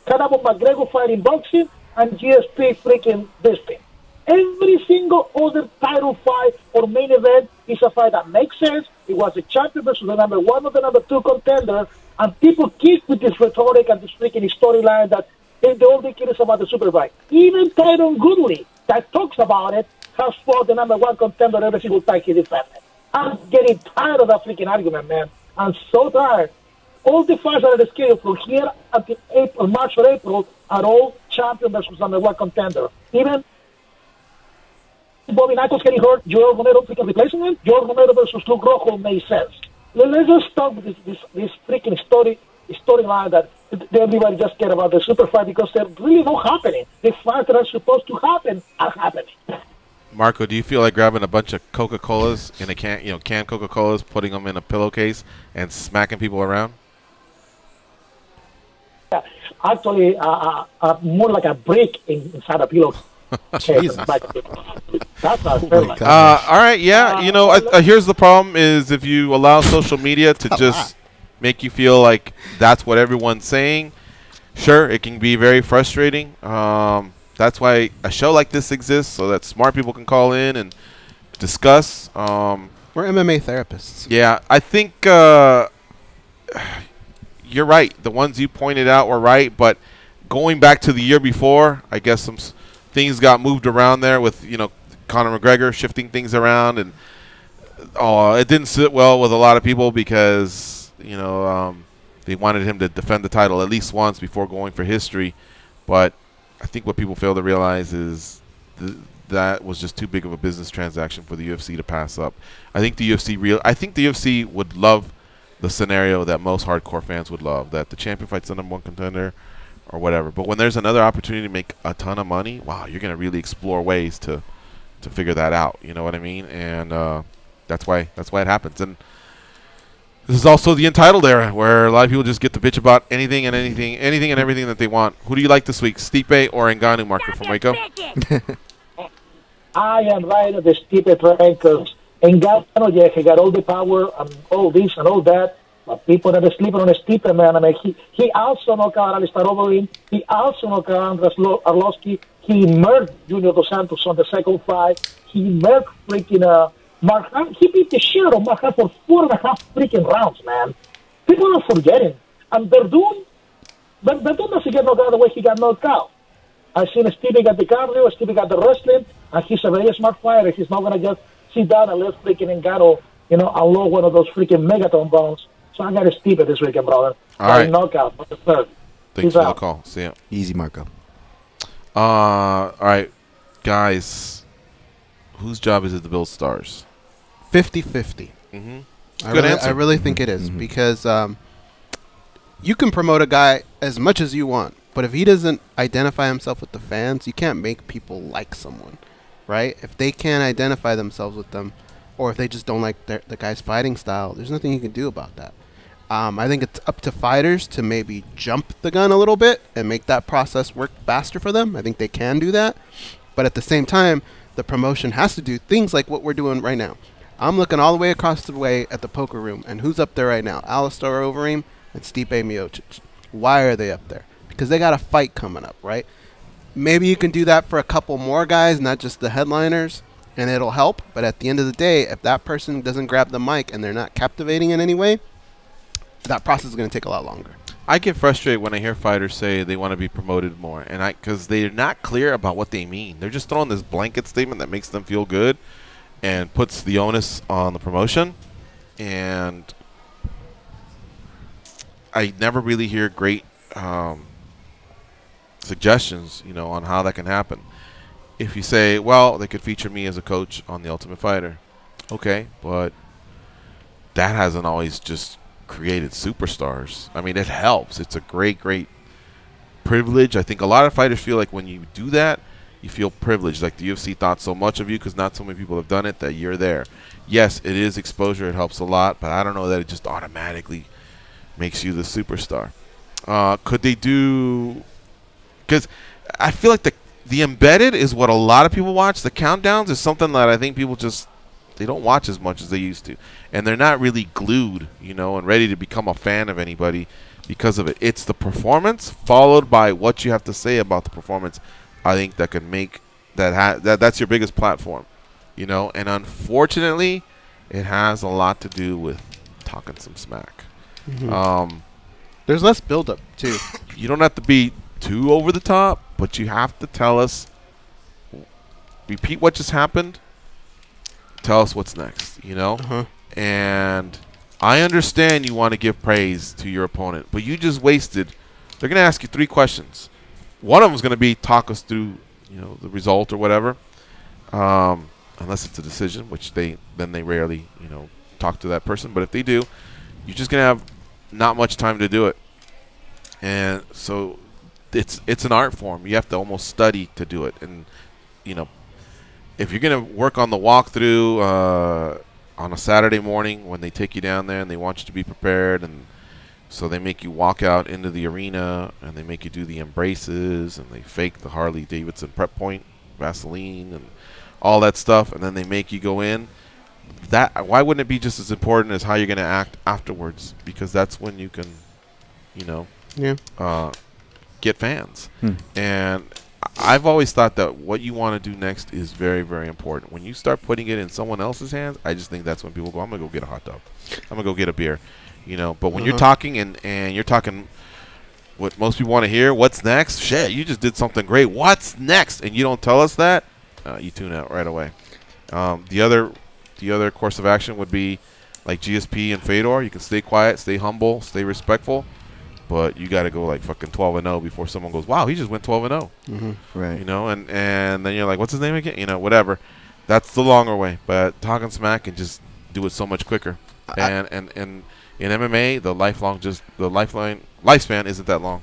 Cut up on McGregor fighting boxing and GSP freaking this thing. Every single other title fight or main event is a fight that makes sense. It was the champion versus the number 1 or the number 2 contender, and people keep with this rhetoric and this freaking storyline that the only kid is about the super fight. Even Tyron Goodley, that talks about it, has fought the number 1 contender every single time he defended. I'm getting tired of that freaking argument, man. I'm so tired. All the fights that are scheduled from here until March or April are all champion versus number 1 contender. Even Bobby Knuckles getting hurt, Joel Romero freaking replacing him, Joel Romero versus Luke Rojo makes sense. Let's just stop with this freaking storyline that everybody just care about the super fight because they're really not happening. The fights that are supposed to happen are happening. Marco, do you feel like grabbing a bunch of Coca-Colas in a canned Coca-Colas, putting them in a pillowcase, and smacking people around? Yeah, actually, more like a brick inside a pillow. Jesus. That's not fair. All right, yeah. Here's the problem: is if you allow social media to just make you feel like that's what everyone's saying, sure, it can be very frustrating. That's why a show like this exists, so that smart people can call in and discuss. We're MMA therapists. Yeah, I think you're right. The ones you pointed out were right, but going back to the year before, I guess some things got moved around there with Conor McGregor shifting things around, and it didn't sit well with a lot of people because they wanted him to defend the title at least once before going for history. But I think what people fail to realize is that was just too big of a business transaction for the UFC to pass up. I think the UFC would love the scenario that most hardcore fans would love, that the champion fights the number 1 contender or whatever. But when there's another opportunity to make a ton of money, wow, you're going to really explore ways to figure that out. You know what I mean? And that's why it happens. And this is also the Untitled era, where a lot of people just get to bitch about anything and everything that they want. Who do you like this week, Stipe or Ngannou, Marco from Waco? I am right on the Stipe train because Ngannou, yeah, he got all the power and all this and all that. But people that are sleeping on Stipe, man. I mean, he also knocked out Alistair Overeem. He also knocked out Andres Arlovski. He murdered Junior Dos Santos on the second fight. He murdered freaking Mark Hunt. He beat the shit out of Mark Hunt for 4.5 freaking rounds, man. People are forgetting. And Verdun doesn't get knocked out the way he got knocked out. I've seen Stipe got the cardio, Stipe got the wrestling, and he's a very smart fighter. He's not going to just sit down and let freaking Ngannou, unload one of those freaking megaton bombs. So I got to Stipe this weekend, brother. All right. Knockout for the third. Thanks for the call. See ya. Easy, Marco. All right, guys. Whose job is it to build stars? 50-50. Good answer. I really think it is because you can promote a guy as much as you want, but if he doesn't identify himself with the fans, you can't make people like someone, right? If they can't identify themselves with them, or if they just don't like the guy's fighting style, there's nothing you can do about that. I think it's up to fighters to maybe jump the gun a little bit and make that process work faster for them. I think they can do that. But at the same time, the promotion has to do things like what we're doing right now. I'm looking all the way across the way at the poker room, and who's up there right now? Alistair Overeem and Stipe Miocic. Why are they up there? Because they got a fight coming up, right? Maybe you can do that for a couple more guys, not just the headliners, and it'll help. But at the end of the day, if that person doesn't grab the mic and they're not captivating in any way, that process is going to take a lot longer. I get frustrated when I hear fighters say they want to be promoted more, and because they're not clear about what they mean. They're just throwing this blanket statement that makes them feel good and puts the onus on the promotion. And I never really hear great suggestions, on how that can happen. If you say, well, they could feature me as a coach on The Ultimate Fighter, okay, but that hasn't always just created superstars. I mean, it helps. It's a great privilege. I think a lot of fighters feel like when you do that, you feel privileged. Like the UFC thought so much of you because not so many people have done it that you're there. Yes, it is exposure. It helps a lot, but I don't know that it just automatically makes you the superstar. Could they do... Because I feel like the embedded is what a lot of people watch. The countdowns is something that I think people just... They don't watch as much as they used to. And they're not really glued, and ready to become a fan of anybody because of it. It's the performance followed by what you have to say about the performance. I think that can make that's your biggest platform, And unfortunately, it has a lot to do with talking some smack. Mm-hmm. There's less buildup, too. You don't have to be too over the top, but you have to tell us, repeat what just happened, tell us what's next, And I understand you want to give praise to your opponent, but you just wasted. They're going to ask you 3 questions. One of them is going to be talk us through, the result or whatever, unless it's a decision, which they rarely, talk to that person. But if they do, you're just going to have not much time to do it. And so it's an art form. You have to almost study to do it. And, if you're going to work on the walkthrough on a Saturday morning when they take you down there and they want you to be prepared, and so they make you walk out into the arena and they make you do the embraces and they fake the Harley Davidson prep point, Vaseline, and all that stuff, and then they make you go in. Why wouldn't it be just as important as how you're going to act afterwards? Because that's when you can, get fans. And I've always thought that what you want to do next is very, very important. When you start putting it in someone else's hands, I just think that's when people go, I'm going to go get a hot dog. I'm going to go get a beer. But when you're talking and you're talking what most people want to hear, what's next? Shit, you just did something great. What's next? And you don't tell us that, you tune out right away. The other course of action would be like GSP and Fedor. You can stay quiet, stay humble, stay respectful. But you got to go like fucking 12-0 before someone goes, wow, he just went 12-0. Right. And then you're like, what's his name again? Whatever. That's the longer way. But talking smack can just do it so much quicker. And in MMA, the lifespan isn't that long.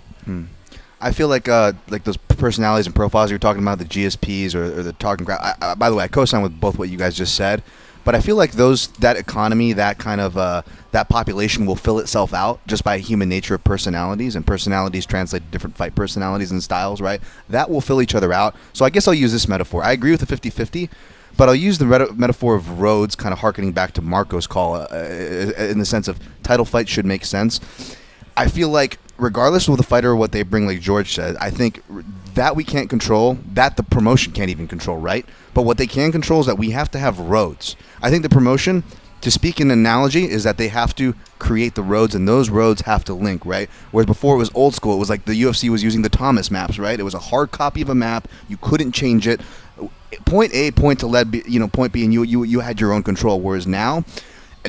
I feel like those personalities and profiles you're talking about, the GSPs or the talking crowd. By the way, I co-sign with both what you guys just said. But I feel like that economy, that kind of that population will fill itself out just by human nature of personalities, and personalities translate to different fight personalities and styles, right? That will fill each other out. So I guess I'll use this metaphor. I agree with the 50-50, but I'll use the metaphor of roads, kind of harkening back to Marco's call in the sense of title fights should make sense. I feel like regardless of the fighter or what they bring, like George said, I think that we can't control, that the promotion can't even control, right? But what they can control is that we have to have roads. I think the promotion, to speak in analogy, is that they have to create the roads, and those roads have to link, right? Whereas before it was old school. It was like the UFC was using the Thomas maps, right? It was a hard copy of a map. You couldn't change it. Point A, point to lead, point B, and you had your own control. Whereas now,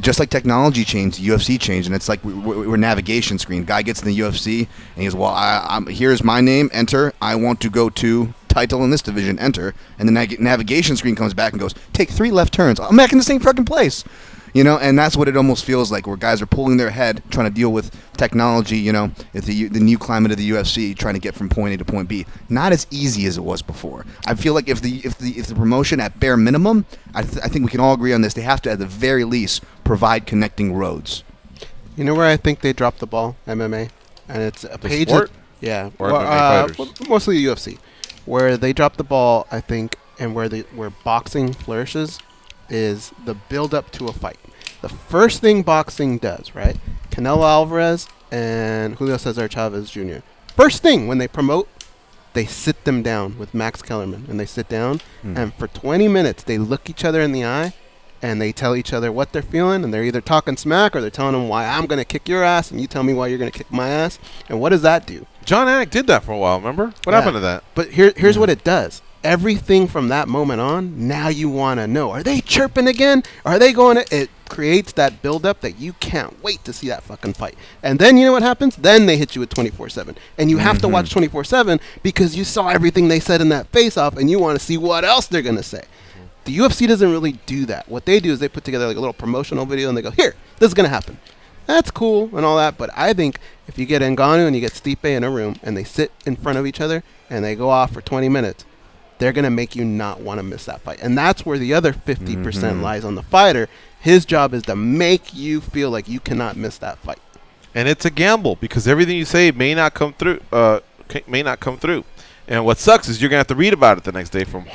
just like technology changed, UFC changed, and it's like we're navigation screen. Guy gets in the UFC, and he goes, well, here's my name, enter. I want to go to title in this division, enter. And the navigation screen comes back and goes, take 3 left turns. I'm back in the same fucking place. And that's what it almost feels like, where guys are pulling their head, trying to deal with technology, the new climate of the UFC, trying to get from point A to point B. Not as easy as it was before. I feel like if the promotion, at bare minimum, I think we can all agree on this, they have to, at the very least, provide connecting roads. You know where I think they dropped the ball, MMA? And it's a page. Sport? Yeah. Or MMA fighters? Mostly the UFC. Where they dropped the ball, I think, and where boxing flourishes is the build-up to a fight. The first thing boxing does, right? Canelo Alvarez and Julio Cesar Chavez Jr. First thing when they promote, they sit them down with Max Kellerman, and they sit down, and for 20 minutes they look each other in the eye, and they tell each other what they're feeling, and they're either talking smack or they're telling them why I'm going to kick your ass, and you tell me why you're going to kick my ass. And what does that do? John Anik did that for a while, remember? What happened to that? But here's what it does. Everything from that moment on, now you want to know. Are they chirping again? Are they going to... It creates that buildup that you can't wait to see that fucking fight. And then you know what happens? Then they hit you with 24/7. And you have to watch 24/7 because you saw everything they said in that face-off, and you want to see what else they're going to say. The UFC doesn't really do that. What they do is they put together like a little promotional video, and they go, here, this is going to happen. That's cool and all that, but I think if you get Ngannou and you get Stipe in a room, and they sit in front of each other, and they go off for 20 minutes, they're going to make you not want to miss that fight. And that's where the other 50% lies on the fighter. His job is to make you feel like you cannot miss that fight. And it's a gamble because everything you say may not come through. And what sucks is you're gonna have to read about it the next day from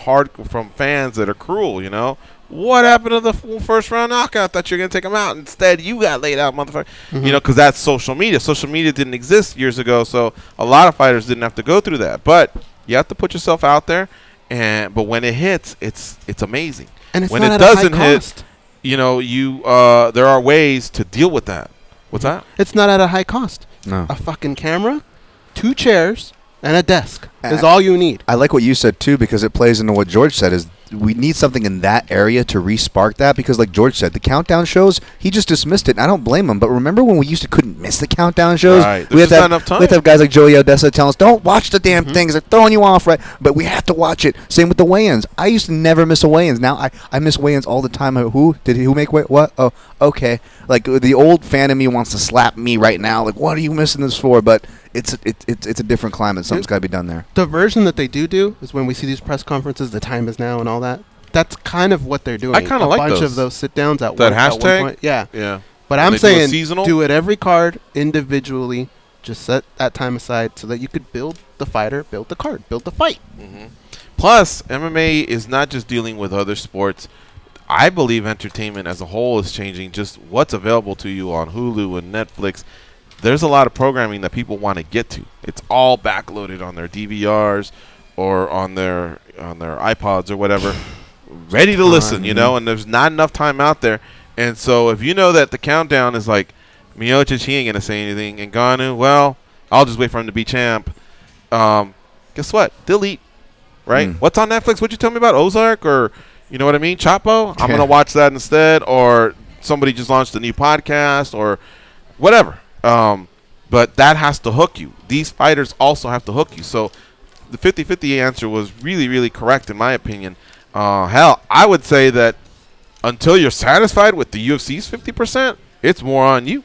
fans that are cruel. You know, what happened to the first round knockout? That you're gonna take him out. Instead, you got laid out, motherfucker. You know, because that's social media. Social media didn't exist years ago, so a lot of fighters didn't have to go through that. But you have to put yourself out there. But when it hits, it's amazing. And it's when not it at a high doesn't cost. hit, you know, there are ways to deal with that. What's that? It's not at a high cost. No. A fucking camera, 2 chairs, and a desk is all you need. I like what you said too, because it plays into what George said. Is we need something in that area to re-spark that, because like George said, the countdown shows, he just dismissed it, and I don't blame him. But remember when we used to couldn't miss the countdown shows? Right. We had There's not enough time. We had to have guys like Joey Odessa telling us, don't watch the damn things, they're throwing you off, right? But we have to watch it. Same with the weigh-ins. I used to never miss a weigh-ins. Now I miss weigh-ins all the time. Who make weigh? What? Oh, okay. Like the old fan in me wants to slap me right now. Like, what are you missing this for? But it's a different climate. Something's got to be done there. The version that they do is when we see these press conferences, the time is now and all that. That's kind of what they're doing. I kind of like a bunch those. of those sit downs at that one hashtag. point. Yeah. Yeah. But And I'm they saying do it every card individually. Just set that time aside so that you could build the fighter, build the card, build the fight. Plus, MMA is not just dealing with other sports. I believe entertainment as a whole is changing. Just what's available to you on Hulu and Netflix. There's a lot of programming that people want to get to. It's all backloaded on their DVRs or on their iPods or whatever, ready to listen, you know, and there's not enough time out there. And so if you know that the countdown is like, Miocic, he ain't going to say anything, and Ngannou, well, I'll just wait for him to be champ. Guess what? Delete, right? What's on Netflix? What'd you tell me about? Ozark or, you know what I mean? Chapo? I'm going to watch that instead. Or somebody just launched a new podcast or whatever. But that has to hook you. These fighters also have to hook you. So the 50-50 answer was really, really correct in my opinion. Hell, I would say that until you're satisfied with the UFC's 50%, it's more on you.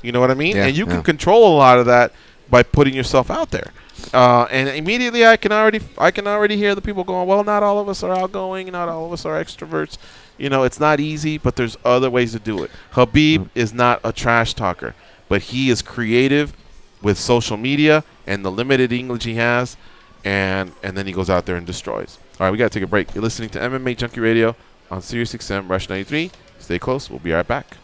You know what I mean? Yeah, and you can control a lot of that by putting yourself out there. And immediately I can already hear the people going, well, not all of us are outgoing, not all of us are extroverts. You know, it's not easy, but there's other ways to do it. Khabib is not a trash talker, but he is creative with social media and the limited English he has, and then he goes out there and destroys. All right, we got to take a break. You're listening to MMA Junkie Radio on Sirius XM Rush 93. Stay close. We'll be right back.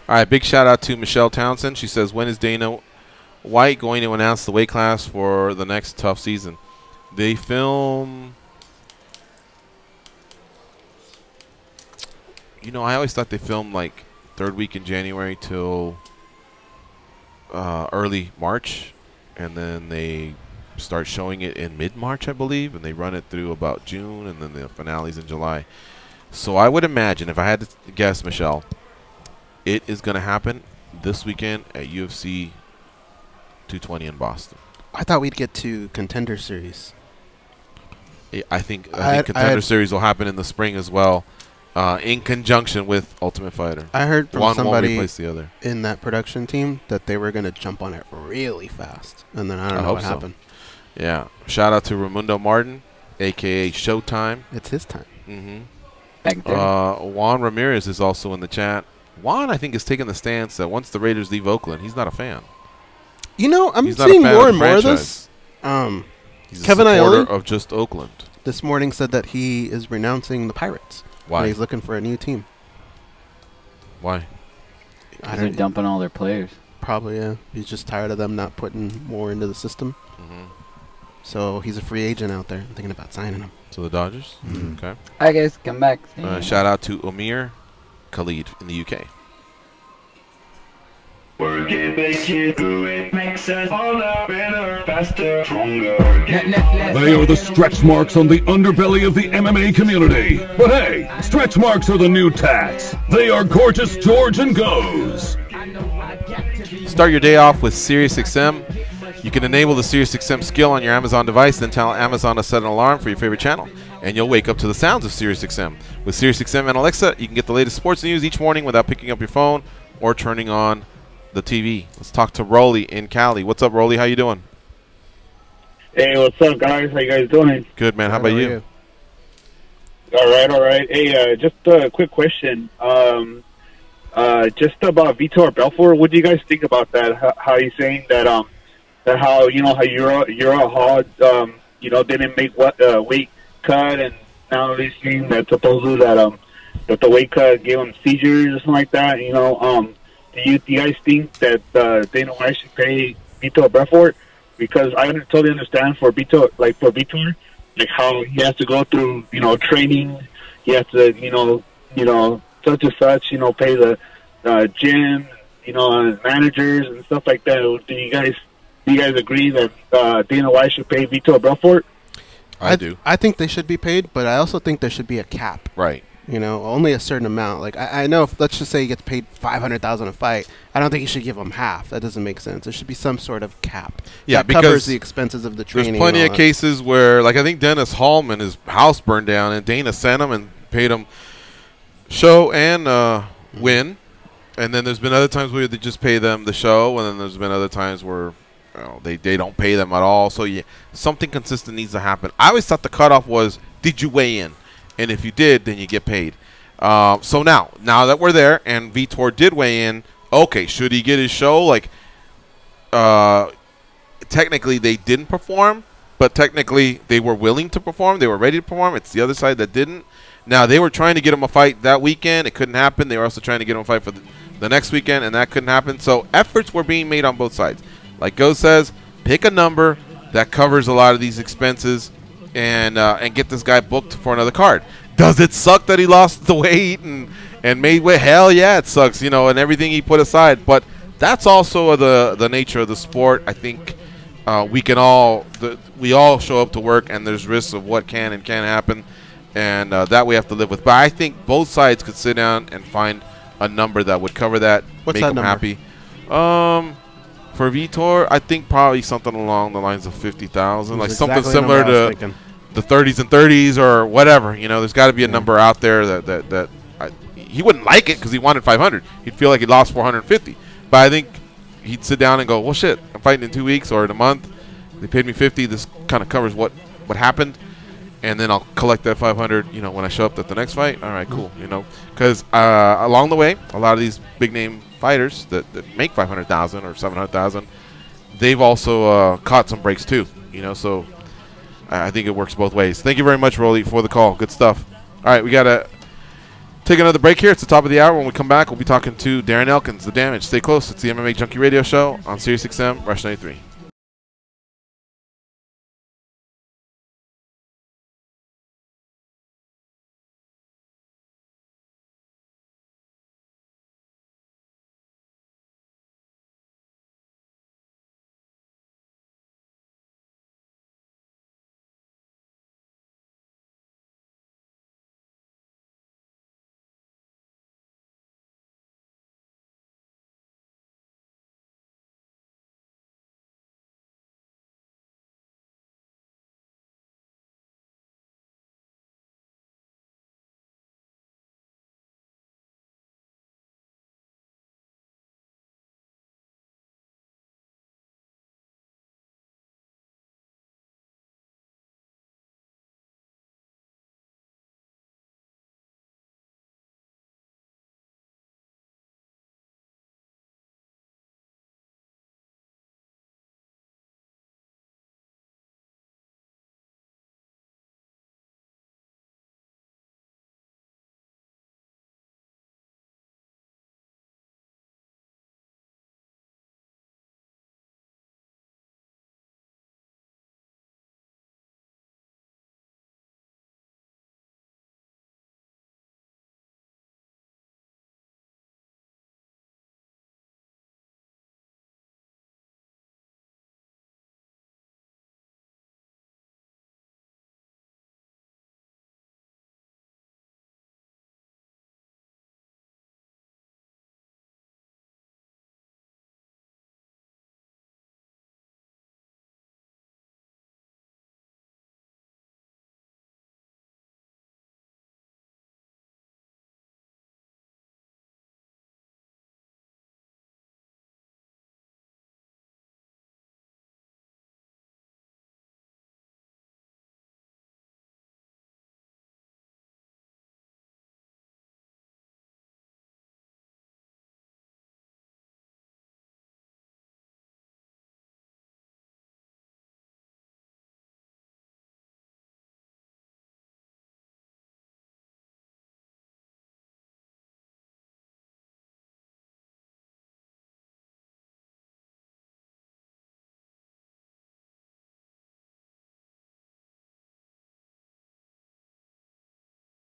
All right, big shout out to Michelle Townsend. She says, when is Dana White going to announce the weight class for the next tough season. They film. You know, I always thought they filmed like third week in January till early March, and then they start showing it in mid-March, I believe, and they run it through about June, and then the finale's in July. So I would imagine, if I had to guess, Michelle, it is going to happen this weekend at UFC 220 in Boston. I thought we'd get to Contender Series. I think Contender Series will happen in the spring as well, in conjunction with Ultimate Fighter. I heard from somebody the other. in that production team that they were going to jump on it really fast, and then I don't know what happened. Yeah. Shout out to Raimundo Martin, a.k.a. Showtime. It's his time. Mm-hmm. Juan Ramirez is also in the chat. Juan, I think, is taking the stance that once the Raiders leave Oakland, he's not a fan. You know, I'm seeing more and more of this. He's Kevin a supporter Aioli of just Oakland. This morning said that he is renouncing the Pirates. Why? And he's looking for a new team. Why? They're dumping all their players. Probably, yeah. He's just tired of them not putting more into the system. Mm-hmm. So he's a free agent out there. I'm thinking about signing him. To the Dodgers? Mm-hmm. Okay. Hi, guys. Come back. Shout out to Omir Khalid in the UK. Work it, make it, do it, makes us all better, faster, stronger. They are the stretch marks on the underbelly of the MMA community. But hey, stretch marks are the new tats. They are Gorgeous George and Goes. Start your day off with SiriusXM. You can enable the SiriusXM skill on your Amazon device, then tell Amazon to set an alarm for your favorite channel, and you'll wake up to the sounds of SiriusXM. With SiriusXM and Alexa, you can get the latest sports news each morning without picking up your phone or turning on the TV. Let's talk to Rolly in Cali. What's up, Rolly? How you doing? Hey, what's up, guys? How you guys doing? Good, man. How about you? All right. Hey, just a quick question. Just about Vitor Belfort. What do you guys think about that? How he's saying that that how you're a hog, didn't make weight cut, and now he's saying that supposedly that the weight cut gave him seizures or something like that. Do you guys think that Dana White should pay Vitor Belfort? Because I totally understand for Vitor, like how he has to go through, training. He has to, such and such, pay the gym, managers and stuff like that. Do you guys agree that Dana White should pay Vitor Belfort? I do. I think they should be paid, but I also think there should be a cap. Right. Only a certain amount. Like I know, if let's just say he gets paid $500,000 a fight, I don't think you should give him half. That doesn't make sense. There should be some sort of cap. Yeah, that covers the expenses of the training. There's plenty of cases where, like I think Dennis Hallman, his house burned down, and Dana sent him and paid him show and win. And then there's been other times where they just pay them the show, and then there's been other times where they don't pay them at all. So yeah, something consistent needs to happen. I always thought the cutoff was, did you weigh in? And if you did, then you get paid. So now that we're there, and Vitor did weigh in, okay, should he get his show? Like, technically they didn't perform, but technically they were willing to perform. They were ready to perform. It's the other side that didn't. Now, they were trying to get him a fight that weekend. It couldn't happen. They were also trying to get him a fight for the next weekend, and that couldn't happen. So efforts were being made on both sides. Like Go says, pick a number that covers a lot of these expenses and get this guy booked for another card. Does it suck that he lost the weight and made weight? Hell yeah, it sucks, and everything he put aside. But that's also the nature of the sport. I think we all show up to work, and there's risks of what can and can't happen, and that we have to live with. But I think both sides could sit down and find a number that would cover that, What's make that them number? happy. For Vitor, I think probably something along the lines of 50,000, like something similar to the 30s and 30s or whatever. There's got to be a number out there that he wouldn't like it because he wanted 500. He'd feel like he lost 450. But I think he'd sit down and go, well, shit, I'm fighting in 2 weeks or in a month. They paid me 50. This kind of covers what happened. And then I'll collect that 500, when I show up at the next fight. All right, cool, Because along the way, a lot of these big-name fighters that make 500,000 or 700,000, they've also caught some breaks too, So I think it works both ways. Thank you very much, Rolly, for the call. Good stuff. All right, we got to Take another break here. It's the top of the hour. When we come back, we'll be talking to Darren Elkins, The Damage. Stay close. It's the MMA Junkie Radio Show on Sirius XM, Rush 93.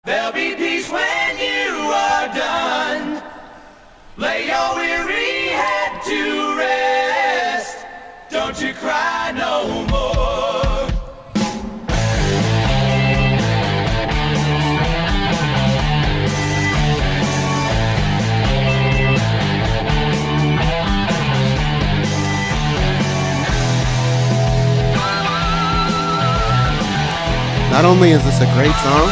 There'll be peace when you are done. Lay your weary head to rest. Don't you cry no more. Not only is this a great song,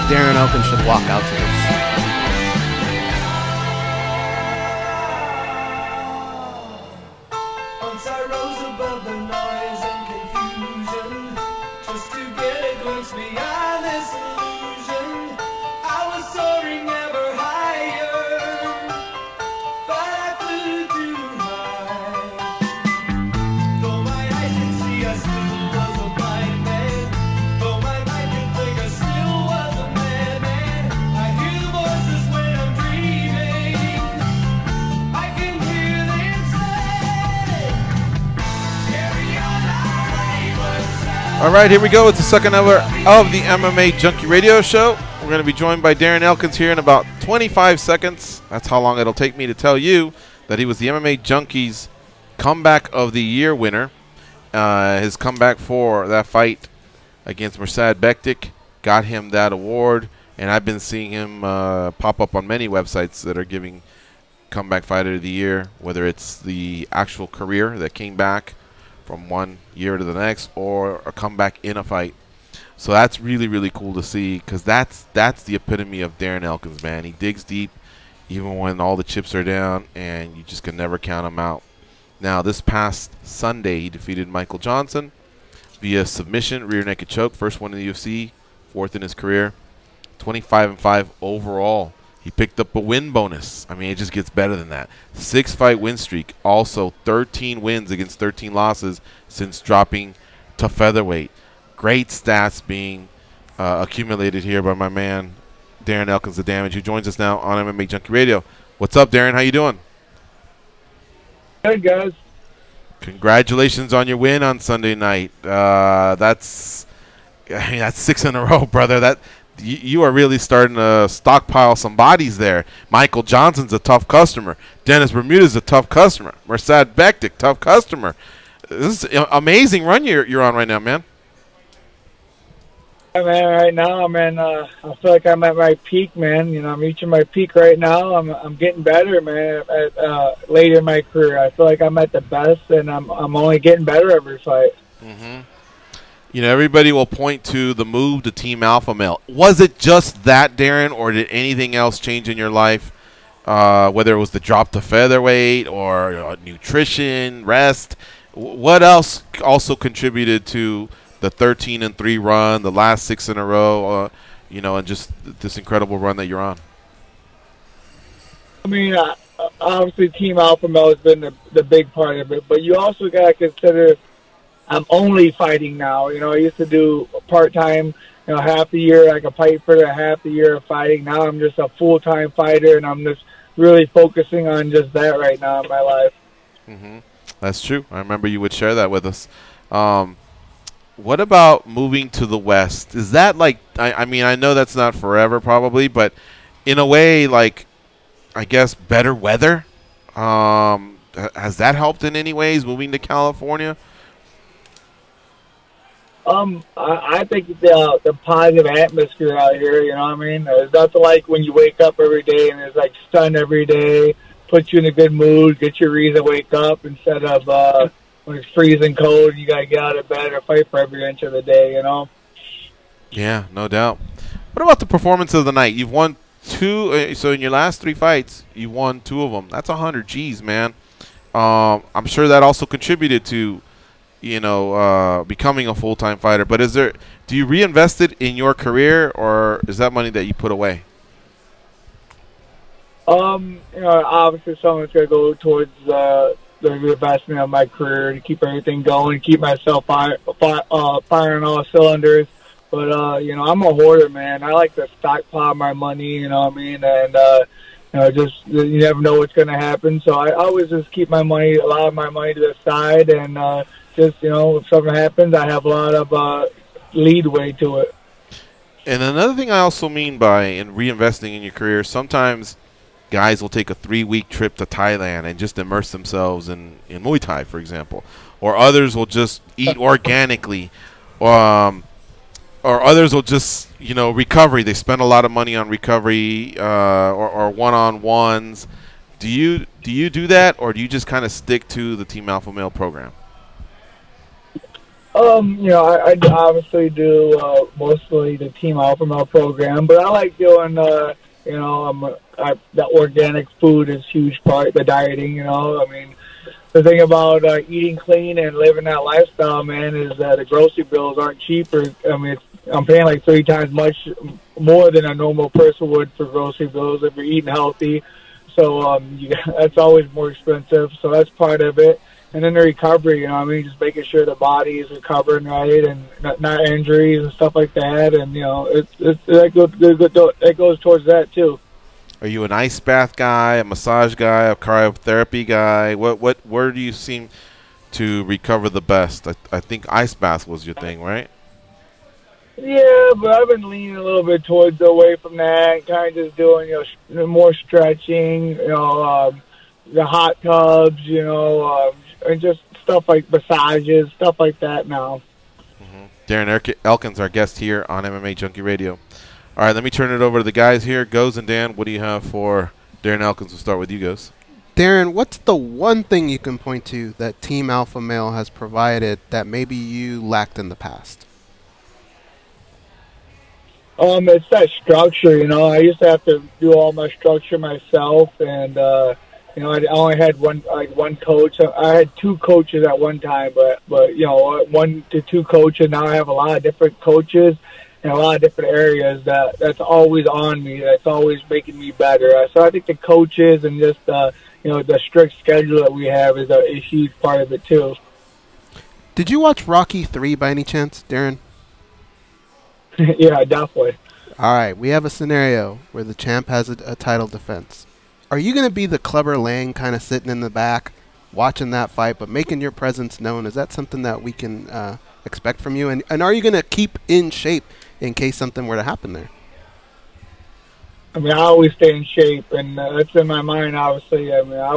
Darren Elkins should walk out to this. Once I rose above the noise and confusion, just to get a glimpse beyond this illusion. I was soaring ever higher, but I flew too high. Though my eyes could see, I still was a blind man. Though my mind could think, I still was a madman. I hear the voices when I'm dreaming. I can hear them say, carry on our wayward selves. All right, here we go. It's the second hour of the MMA Junkie Radio Show. We're going to be joined by Darren Elkins here in about 25 seconds. That's how long it'll take me to tell you that he was the MMA Junkies Comeback of the Year winner. His comeback for that fight against Mirsad Bektik got him that award, and I've been seeing him pop up on many websites that are giving Comeback Fighter of the Year, whether it's the actual career that came back from one year to the next or a comeback in a fight. So that's really, really cool to see, because that's the epitome of Darren Elkins, man. He digs deep even when all the chips are down, and you just can never count him out. Now, this past Sunday, he defeated Michael Johnson via submission, rear naked choke, first one in the UFC, fourth in his career, 25-5 overall. He picked up a win bonus. I mean, it just gets better than that. 6-fight win streak, also 13 wins against 13 losses since dropping to featherweight. Great stats being accumulated here by my man Darren Elkins, the Damage, who joins us now on MMA Junkie Radio. What's up, Darren? How you doing? Good, guys. Congratulations on your win on Sunday night. That's 6 in a row, brother. That you are really starting to stockpile some bodies there. Michael Johnson's a tough customer. Dennis Bermuda's a tough customer. Mirsad Bektik, tough customer. This is an amazing run you're on right now, man. Yeah, man, right now, man, I feel like I'm at my peak, man. You know, I'm reaching my peak right now. I'm getting better, man. Later in my career, I feel like I'm at the best, and I'm only getting better every fight. Mm-hmm. You know, everybody will point to the move to Team Alpha Male. Was it just that, Darren, or did anything else change in your life? Whether it was the drop to featherweight or nutrition, rest, what else also contributed to the 13-3 run, the last 6 in a row, you know, and just this incredible run that you're on? I mean, obviously Team Alpha Male has been the big part of it, but you also got to consider I'm only fighting now. You know, I used to do part-time, you know, half the year like a piper, half the year of fighting. Now I'm just a full-time fighter, and I'm just really focusing on just that right now in my life. Mm-hmm. That's true. I remember you would share that with us. What about moving to the West? Is that like, I mean, I know that's not forever probably, but in a way, like, I guess better weather? Has that helped in any ways, moving to California? I think the positive atmosphere out here, you know what I mean? There's nothing like when you wake up every day and there's like sun every day, puts you in a good mood, gets your reason to wake up instead of when it's freezing cold, you got to get out of bed or fight for every inch of the day, you know? Yeah, no doubt. What about the performance of the night? You've won 2, so in your last 3 fights, you won 2 of them. That's 100 G's, man. I'm sure that also contributed to, you know, becoming a full-time fighter. But do you reinvest it in your career, or is that money that you put away? You know, obviously someone's going to go towards the investment of my career to keep everything going, keep myself firing all cylinders. But, you know, I'm a hoarder, man. I like to stockpile my money, you know what I mean? And, you know, just you never know what's going to happen. So I always just keep a lot of my money to the side, and just, you know, if something happens, I have a lot of leadway to it. And another thing I also mean by reinvesting in your career, sometimes guys will take a 3-week trip to Thailand and just immerse themselves in Muay Thai, for example. Or others will just eat organically. Or others will just, you know, recovery. They spend a lot of money on recovery or one-on-ones. Do you do that, or do you just kind of stick to the Team Alpha Male program? You know, I obviously do mostly the Team Alpha Male program, but I like doing, you know, the organic food is a huge part, the dieting, you know. I mean, the thing about eating clean and living that lifestyle, man, is that the grocery bills aren't cheaper. I mean, I'm paying like 3 times much more than a normal person would for grocery bills if you're eating healthy. So that's always more expensive. So that's part of it. And then the recovery, you know what I mean, just making sure the body is recovering right and not injuries and stuff like that. And, you know, that goes towards that, too. Are you an ice bath guy, a massage guy, a cryotherapy guy? Where do you seem to recover the best? I think ice bath was your thing, right? Yeah, but I've been leaning a little bit towards away from that, kind of just doing, you know, more stretching, you know, the hot tubs, you know, and just stuff like massages, stuff like that now. Mm-hmm. Darren Elkins, our guest here on MMA Junkie Radio. All right, let me turn it over to the guys here. Goes and Dan, what do you have for Darren Elkins? We'll start with you, Goes. Darren, what's the one thing you can point to that Team Alpha Male has provided that maybe you lacked in the past? It's that structure, you know. I used to have to do all my structure myself, and you know, I only had one coach. I had 2 coaches at one time, but you know, 1 to 2 coaches. Now I have a lot of different coaches in a lot of different areas that's always on me. That's always making me better. So I think the coaches and just you know, the strict schedule that we have is a huge part of it too. Did you watch Rocky 3 by any chance, Darren? Yeah, definitely. All right, we have a scenario where the champ has a title defense. Are you going to be the Clubber Lang kind of sitting in the back, watching that fight, but making your presence known? Is that something that we can expect from you? And are you going to keep in shape in case something were to happen there? I mean, I always stay in shape, and that's in my mind, obviously. I mean, I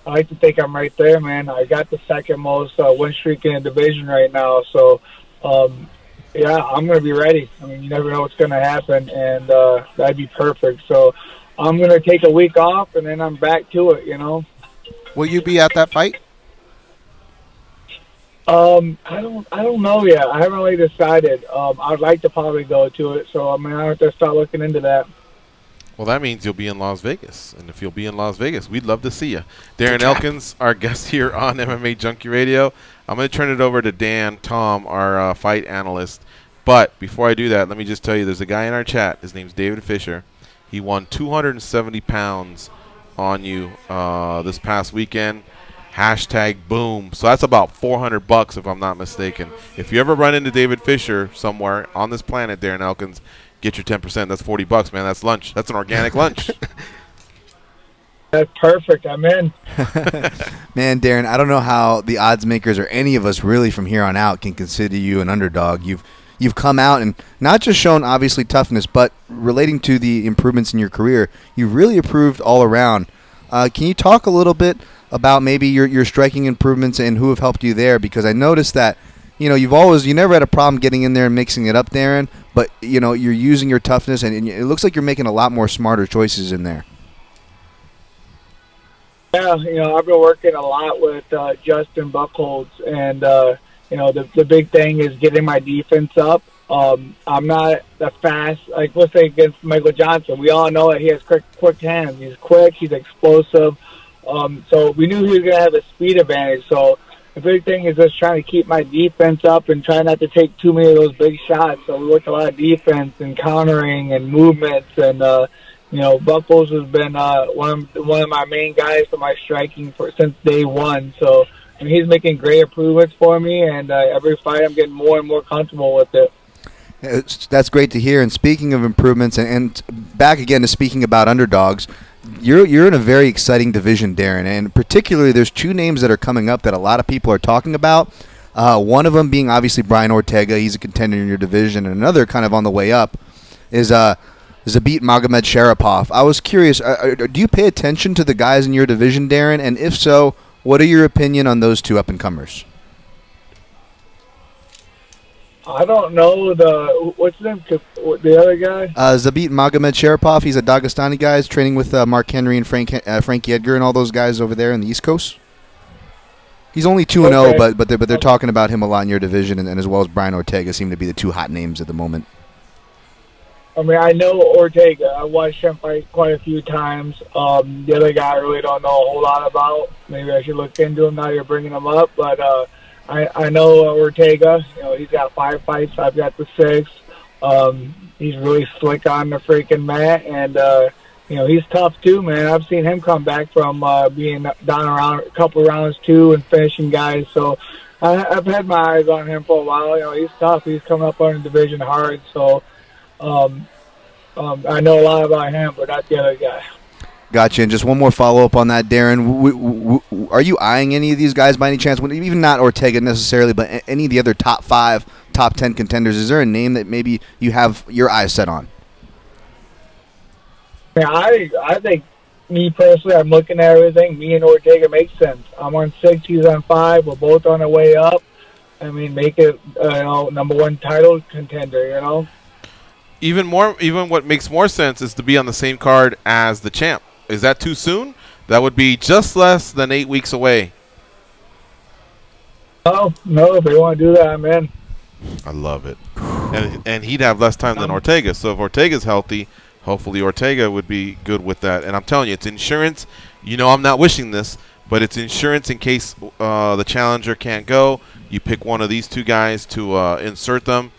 like to think I'm right there, man. I got the second most win streak in the division right now, so yeah, I'm going to be ready. I mean, you never know what's going to happen, and that'd be perfect. So I'm going to take a week off, and then I'm back to it, you know. Will you be at that fight? I don't know yet. I haven't really decided. I'd like to probably go to it, so I mean, I have to start looking into that. Well, that means you'll be in Las Vegas. And if you'll be in Las Vegas, we'd love to see you. Darren Elkins, our guest here on MMA Junkie Radio. I'm going to turn it over to Dan Tom, our fight analyst. But before I do that, let me just tell you, there's a guy in our chat. His name's David Fisher. He won 270 pounds on you this past weekend. Hashtag boom. So that's about $400 if I'm not mistaken. If you ever run into David Fisher somewhere on this planet, Darren Elkins, get your 10%. That's $40, man. That's lunch. That's an organic lunch. That's perfect. I'm in. Man, Darren, I don't know how the odds makers or any of us really from here on out can consider you an underdog. You've come out and not just shown obviously toughness, but relating to the improvements in your career, you've really improved all around. Can you talk a little bit about maybe your striking improvements and who have helped you there? Because I noticed that you never had a problem getting in there and mixing it up, Darren, but you're using your toughness and it looks like you're making a lot more smarter choices in there. Yeah, I've been working a lot with Justin Buchholz, and the big thing is getting my defense up. I'm not that fast. Like, let's say against Michael Johnson, we all know that he has quick hands. He's quick. He's explosive. So we knew he was going to have a speed advantage. So the big thing is just trying to keep my defense up and try not to take too many of those big shots. So we worked a lot of defense and countering and movements. And, Buchholz has been one of my main guys for my striking since day one. So he's making great improvements for me. And every fight I'm getting more and more comfortable with it. That's great to hear. And speaking of improvements, and back again to speaking about underdogs, you're in a very exciting division, Darren, and particularly there's two names that are coming up that a lot of people are talking about. One of them being obviously Brian Ortega. He's a contender in your division, and another kind of on the way up is Zabit Magomedsharipov. I was curious, do you pay attention to the guys in your division, Darren? And if so, what are your opinion on those two up-and-comers? I don't know what's his name, the other guy? Zabit Magomedsharipov. He's a Dagestani guy. He's training with Mark Henry and Frankie Edgar and all those guys over there in the East Coast. He's only 2-0, Okay. but they're talking about him a lot in your division, and as well as Brian Ortega seem to be the two hot names at the moment. I mean, I know Ortega. I watched him fight quite a few times. The other guy I really don't know a whole lot about. Maybe I should look into him now you're bringing him up, but I know Ortega. He's got 5 fights. I've got the 6. He's really slick on the freaking mat, and he's tough too, man. I've seen him come back from being down around a couple rounds too and finishing guys. So I've had my eyes on him for a while. He's tough. He's coming up on the division hard. So I know a lot about him, but not the other guy. Gotcha. And just one more follow-up on that, Darren. Are you eyeing any of these guys by any chance? Even not Ortega necessarily, but any of the other top 5, top 10 contenders? Is there a name that maybe you have your eyes set on? Yeah, I think, me personally, I'm looking at everything. Me and Ortega make sense. I'm on 6, he's on 5. We're both on our way up. I mean, make it #1 title contender, Even what makes more sense is to be on the same card as the champ. Is that too soon? That would be just less than 8 weeks away. Oh, no, if they want to do that, I'm in. I love it. And he'd have less time than Ortega. So if Ortega's healthy, hopefully Ortega would be good with that. And I'm telling you, it's insurance. I'm not wishing this, but it's insurance in case the challenger can't go. You pick one of these two guys to insert them.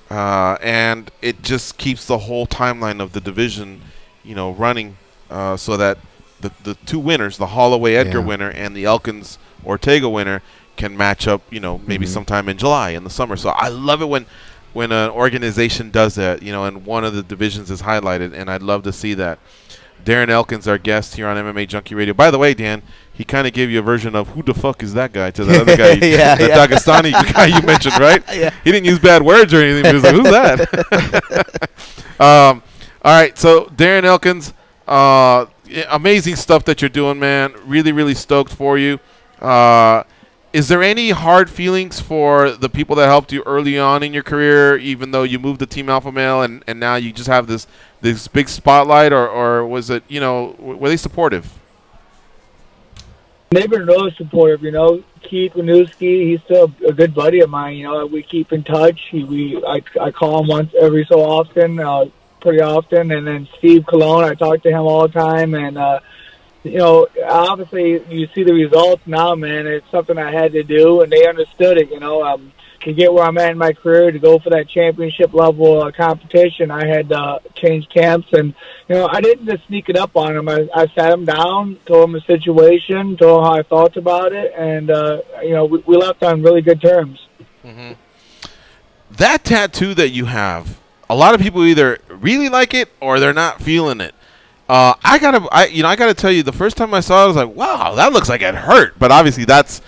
And it just keeps the whole timeline of the division, running so that the two winners, the Holloway-Edgar winner and the Elkins-Ortega winner, can match up, maybe sometime in July in the summer. So I love it when when an organization does that, you know, and one of the divisions is highlighted, and I'd love to see that. Darren Elkins, our guest here on MMA Junkie Radio. By the way, Dan, he kind of gave you a version of who the fuck is that guy to the other guy, the Dagestani guy you mentioned, right? Yeah. He didn't use bad words or anything. But he was like, who's that? All right, so Darren Elkins, amazing stuff that you're doing, man. Really, really stoked for you. Is there any hard feelings for the people that helped you early on in your career, even though you moved to Team Alpha Male and now you just have this big spotlight, or was it, you know, were they supportive? They've been really supportive, you know. Keith Winooski, he's still a good buddy of mine, you know. We keep in touch. I call him once every so often, pretty often. And then Steve Colon, I talk to him all the time. And, you know, obviously you see the results now, man. It's something I had to do, and they understood it, you know. To get where I'm at in my career, to go for that championship level competition, I had to change camps. And, you know, I didn't just sneak it up on him. I sat him down, told him the situation, told him how I felt about it, and, you know, we left on really good terms. Mm-hmm. That tattoo that you have, a lot of people either really like it or they're not feeling it. I gotta tell you, the first time I saw it, I was like, wow, that looks like it hurt. But obviously that's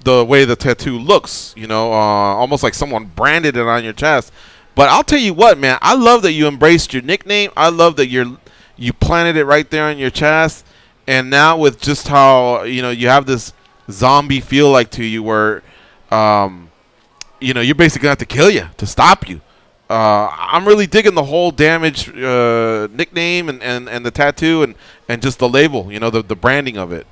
the way the tattoo looks, you know, almost like someone branded it on your chest. But I'll tell you what, man, I love that you embraced your nickname. I love that you planted it right there on your chest. And now with just how, you know, you have this zombie feel like to you where, you know, you're basically going to have to kill you to stop you. I'm really digging the whole Damage nickname and the tattoo and just the label, you know, the branding of it.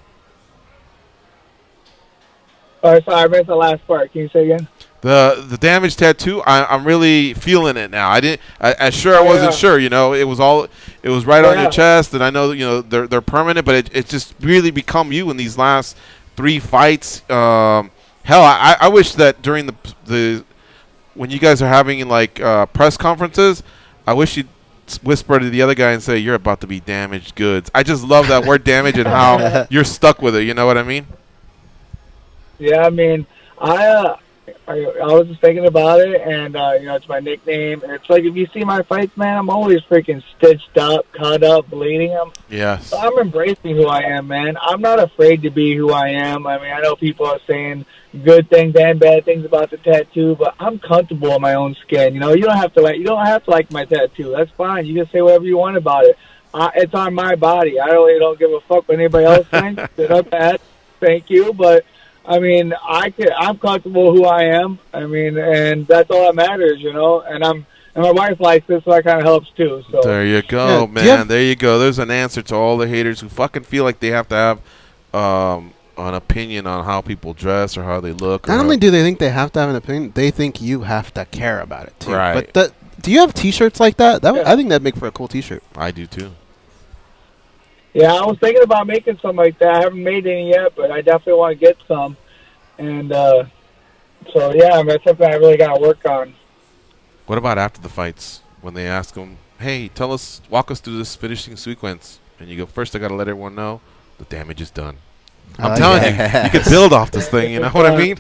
Sorry, I missed the last part. Can you say again? The Damage tattoo, I'm really feeling it now. I wasn't sure, you know. It was right on your chest, and I know, you know, they're permanent, but it just really become you in these last 3 fights. Hell, I wish that during the when you guys are having like press conferences, I wish you'd whisper to the other guy and say, "You're about to be damaged goods." I just love that word "damage" and how you're stuck with it. You know what I mean? Yeah, I mean, I was just thinking about it, and you know, it's my nickname. And it's like, if you see my fights, man, I'm always freaking stitched up, cut up, bleeding. Yes. I'm embracing who I am, man. I'm not afraid to be who I am. I mean, I know people are saying good things and bad things about the tattoo, but I'm comfortable in my own skin. You know, you don't have to like my tattoo. That's fine. You can say whatever you want about it. It's on my body. I really don't give a fuck what anybody else thinks. Good or bad. Thank you, but I mean, I'm comfortable who I am. I mean, and that's all that matters, you know. And my wife likes this, so that kind of helps too. So there you go, man. There you go. There's an answer to all the haters who fucking feel like they have to have an opinion on how people dress or how they look. Not only do they think they have to have an opinion, they think you have to care about it too. Right. But do you have T-shirts like that? I think that'd make for a cool T-shirt. I do too. Yeah, I was thinking about making something like that. I haven't made any yet, but I definitely want to get some. And so, yeah, I mean, that's something I really got to work on. What about after the fights when they ask them, hey, walk us through this finishing sequence? And you go, first I got to let everyone know the damage is done. I'm telling you can build off this thing, you know what I mean?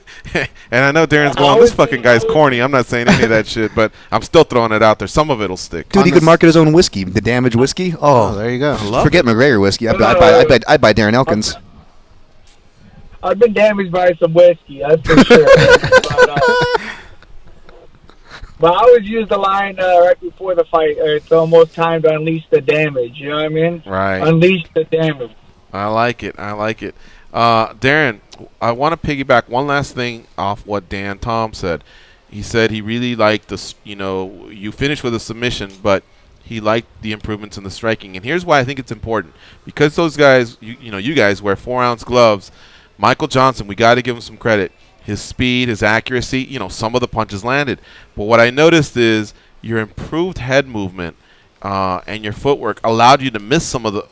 And I know Darren's going, this fucking guy's corny. I'm not saying any of that shit, but I'm still throwing it out there. Some of it will stick. Dude, he could market his own whiskey, the Damage whiskey. Oh, there you go. Forget McGregor whiskey. I'd buy Darren Elkins. I've been damaged by some whiskey, that's for sure. But I always use the line right before the fight, it's almost time to unleash the damage, you know what I mean? Right. Unleash the damage. I like it. Darren, I want to piggyback one last thing off what Dan Tom said. He said he really liked this, you know, you finished with a submission, but he liked the improvements in the striking. And here's why I think it's important. Because those guys, you guys wear 4-ounce gloves. Michael Johnson, we got to give him some credit. His speed, his accuracy, you know, some of the punches landed. But what I noticed is your improved head movement and your footwork allowed you to miss for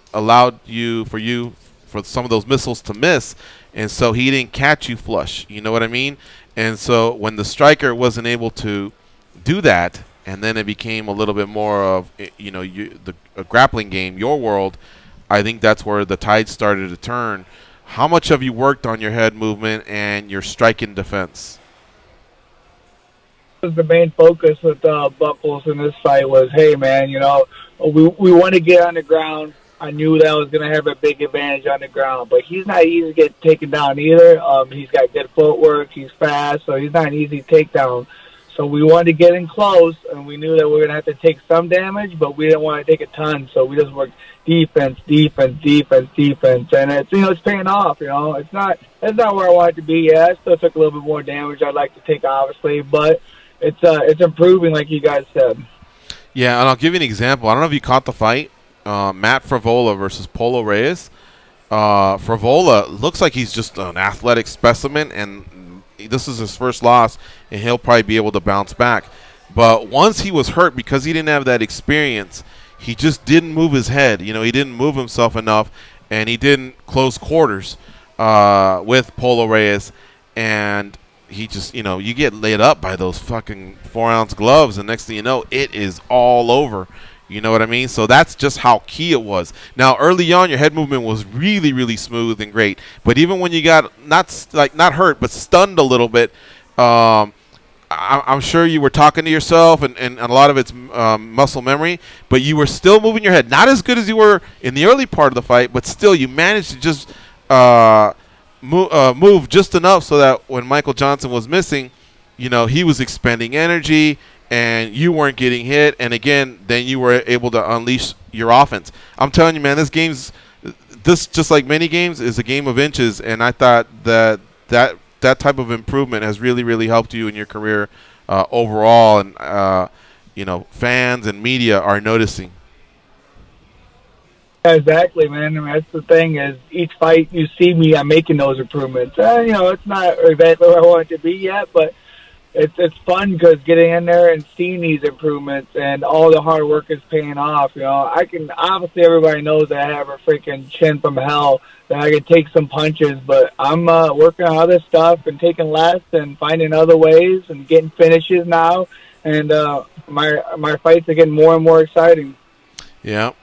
some of those missiles to miss, and so he didn't catch you flush. You know what I mean? And so when the striker wasn't able to do that, and then it became a little bit more of, you know, a grappling game, your world, I think that's where the tide started to turn. How much have you worked on your head movement and your striking defense? was the main focus with Buckles in this fight was, hey, man, you know, we want to get on the ground. I knew that I was going to have a big advantage on the ground, but he's not easy to get taken down either. He's got good footwork. He's fast, so he's not an easy takedown. So we wanted to get in close, and we knew that we were going to have to take some damage, but we didn't want to take a ton. So we just worked defense, and it's, you know, it's paying off. You know, it's not where I want it to be. Yeah, I still took a little bit more damage I'd like to take, obviously, but it's improving, like you guys said. Yeah, and I'll give you an example. I don't know if you caught the fight, Matt Frivola versus Polo Reyes. Frivola looks like he's just an athletic specimen, and this is his first loss, and he'll probably be able to bounce back. But once he was hurt, because he didn't have that experience, he just didn't move his head. You know, he didn't move himself enough, and he didn't close quarters with Polo Reyes. And he just, you know, you get laid up by those fucking 4-ounce gloves, and next thing you know, it is all over. You know what I mean? So that's just how key it was. Now, early on, your head movement was really, really smooth and great. But even when you got not hurt, but stunned a little bit, I'm sure you were talking to yourself, and a lot of it's muscle memory, but you were still moving your head. Not as good as you were in the early part of the fight, but still you managed to just move just enough so that when Michael Johnson was missing, you know, he was expending energy, and you weren't getting hit, and again, then you were able to unleash your offense. I'm telling you, man, this just like many games, is a game of inches, and I thought that type of improvement has really, really helped you in your career overall, and you know, fans and media are noticing. Exactly, man. I mean, that's the thing is, each fight you see me, I'm making those improvements. You know, it's not exactly where I want it to be yet, but it's fun because getting in there and seeing these improvements and all the hard work is paying off. You know, obviously everybody knows that I have a freaking chin from hell, that I can take some punches, but I'm working on other stuff and taking less and finding other ways and getting finishes now, and my fights are getting more and more exciting. Yeah.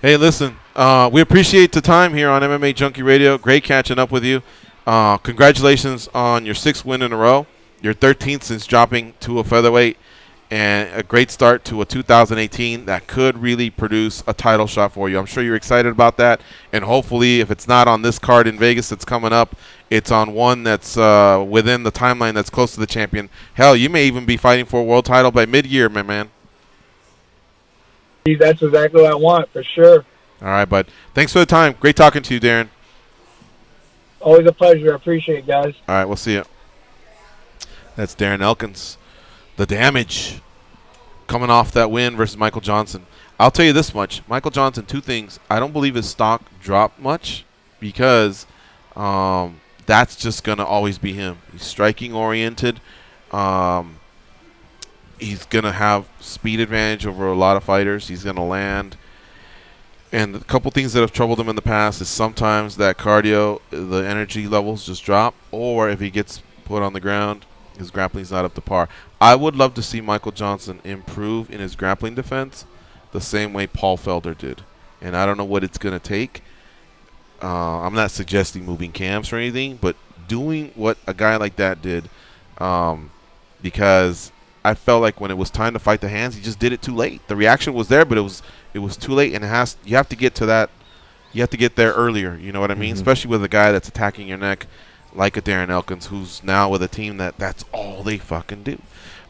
Hey, listen, we appreciate the time here on MMA Junkie Radio. Great catching up with you. Congratulations on your 6th win in a row. Your 13th since dropping to a featherweight, and a great start to a 2018 that could really produce a title shot for you. I'm sure you're excited about that, and hopefully if it's not on this card in Vegas that's coming up, it's on one that's within the timeline that's close to the champion. Hell, you may even be fighting for a world title by mid-year, my man. That's exactly what I want, for sure. All right, bud. Thanks for the time. Great talking to you, Darren. Always a pleasure. I appreciate it, guys. All right, we'll see you. That's Darren Elkins. The damage coming off that win versus Michael Johnson. I'll tell you this much. Michael Johnson, 2 things. I don't believe his stock dropped much because that's just going to always be him. He's striking oriented. He's going to have speed advantage over a lot of fighters. He's going to land. And a couple things that have troubled him in the past is sometimes that cardio, the energy levels just drop, or if he gets put on the ground, his grappling's not up to par. I would love to see Michael Johnson improve in his grappling defense the same way Paul Felder did. And I don't know what it's going to take. I'm not suggesting moving cams or anything, but doing what a guy like that did, because I felt like when it was time to fight the hands, he just did it too late. The reaction was there, but it was too late, and you have to get to that. You have to get there earlier. You know what I mean? Especially with a guy that's attacking your neck, like a Darren Elkins, who's now with a team that's all they fucking do.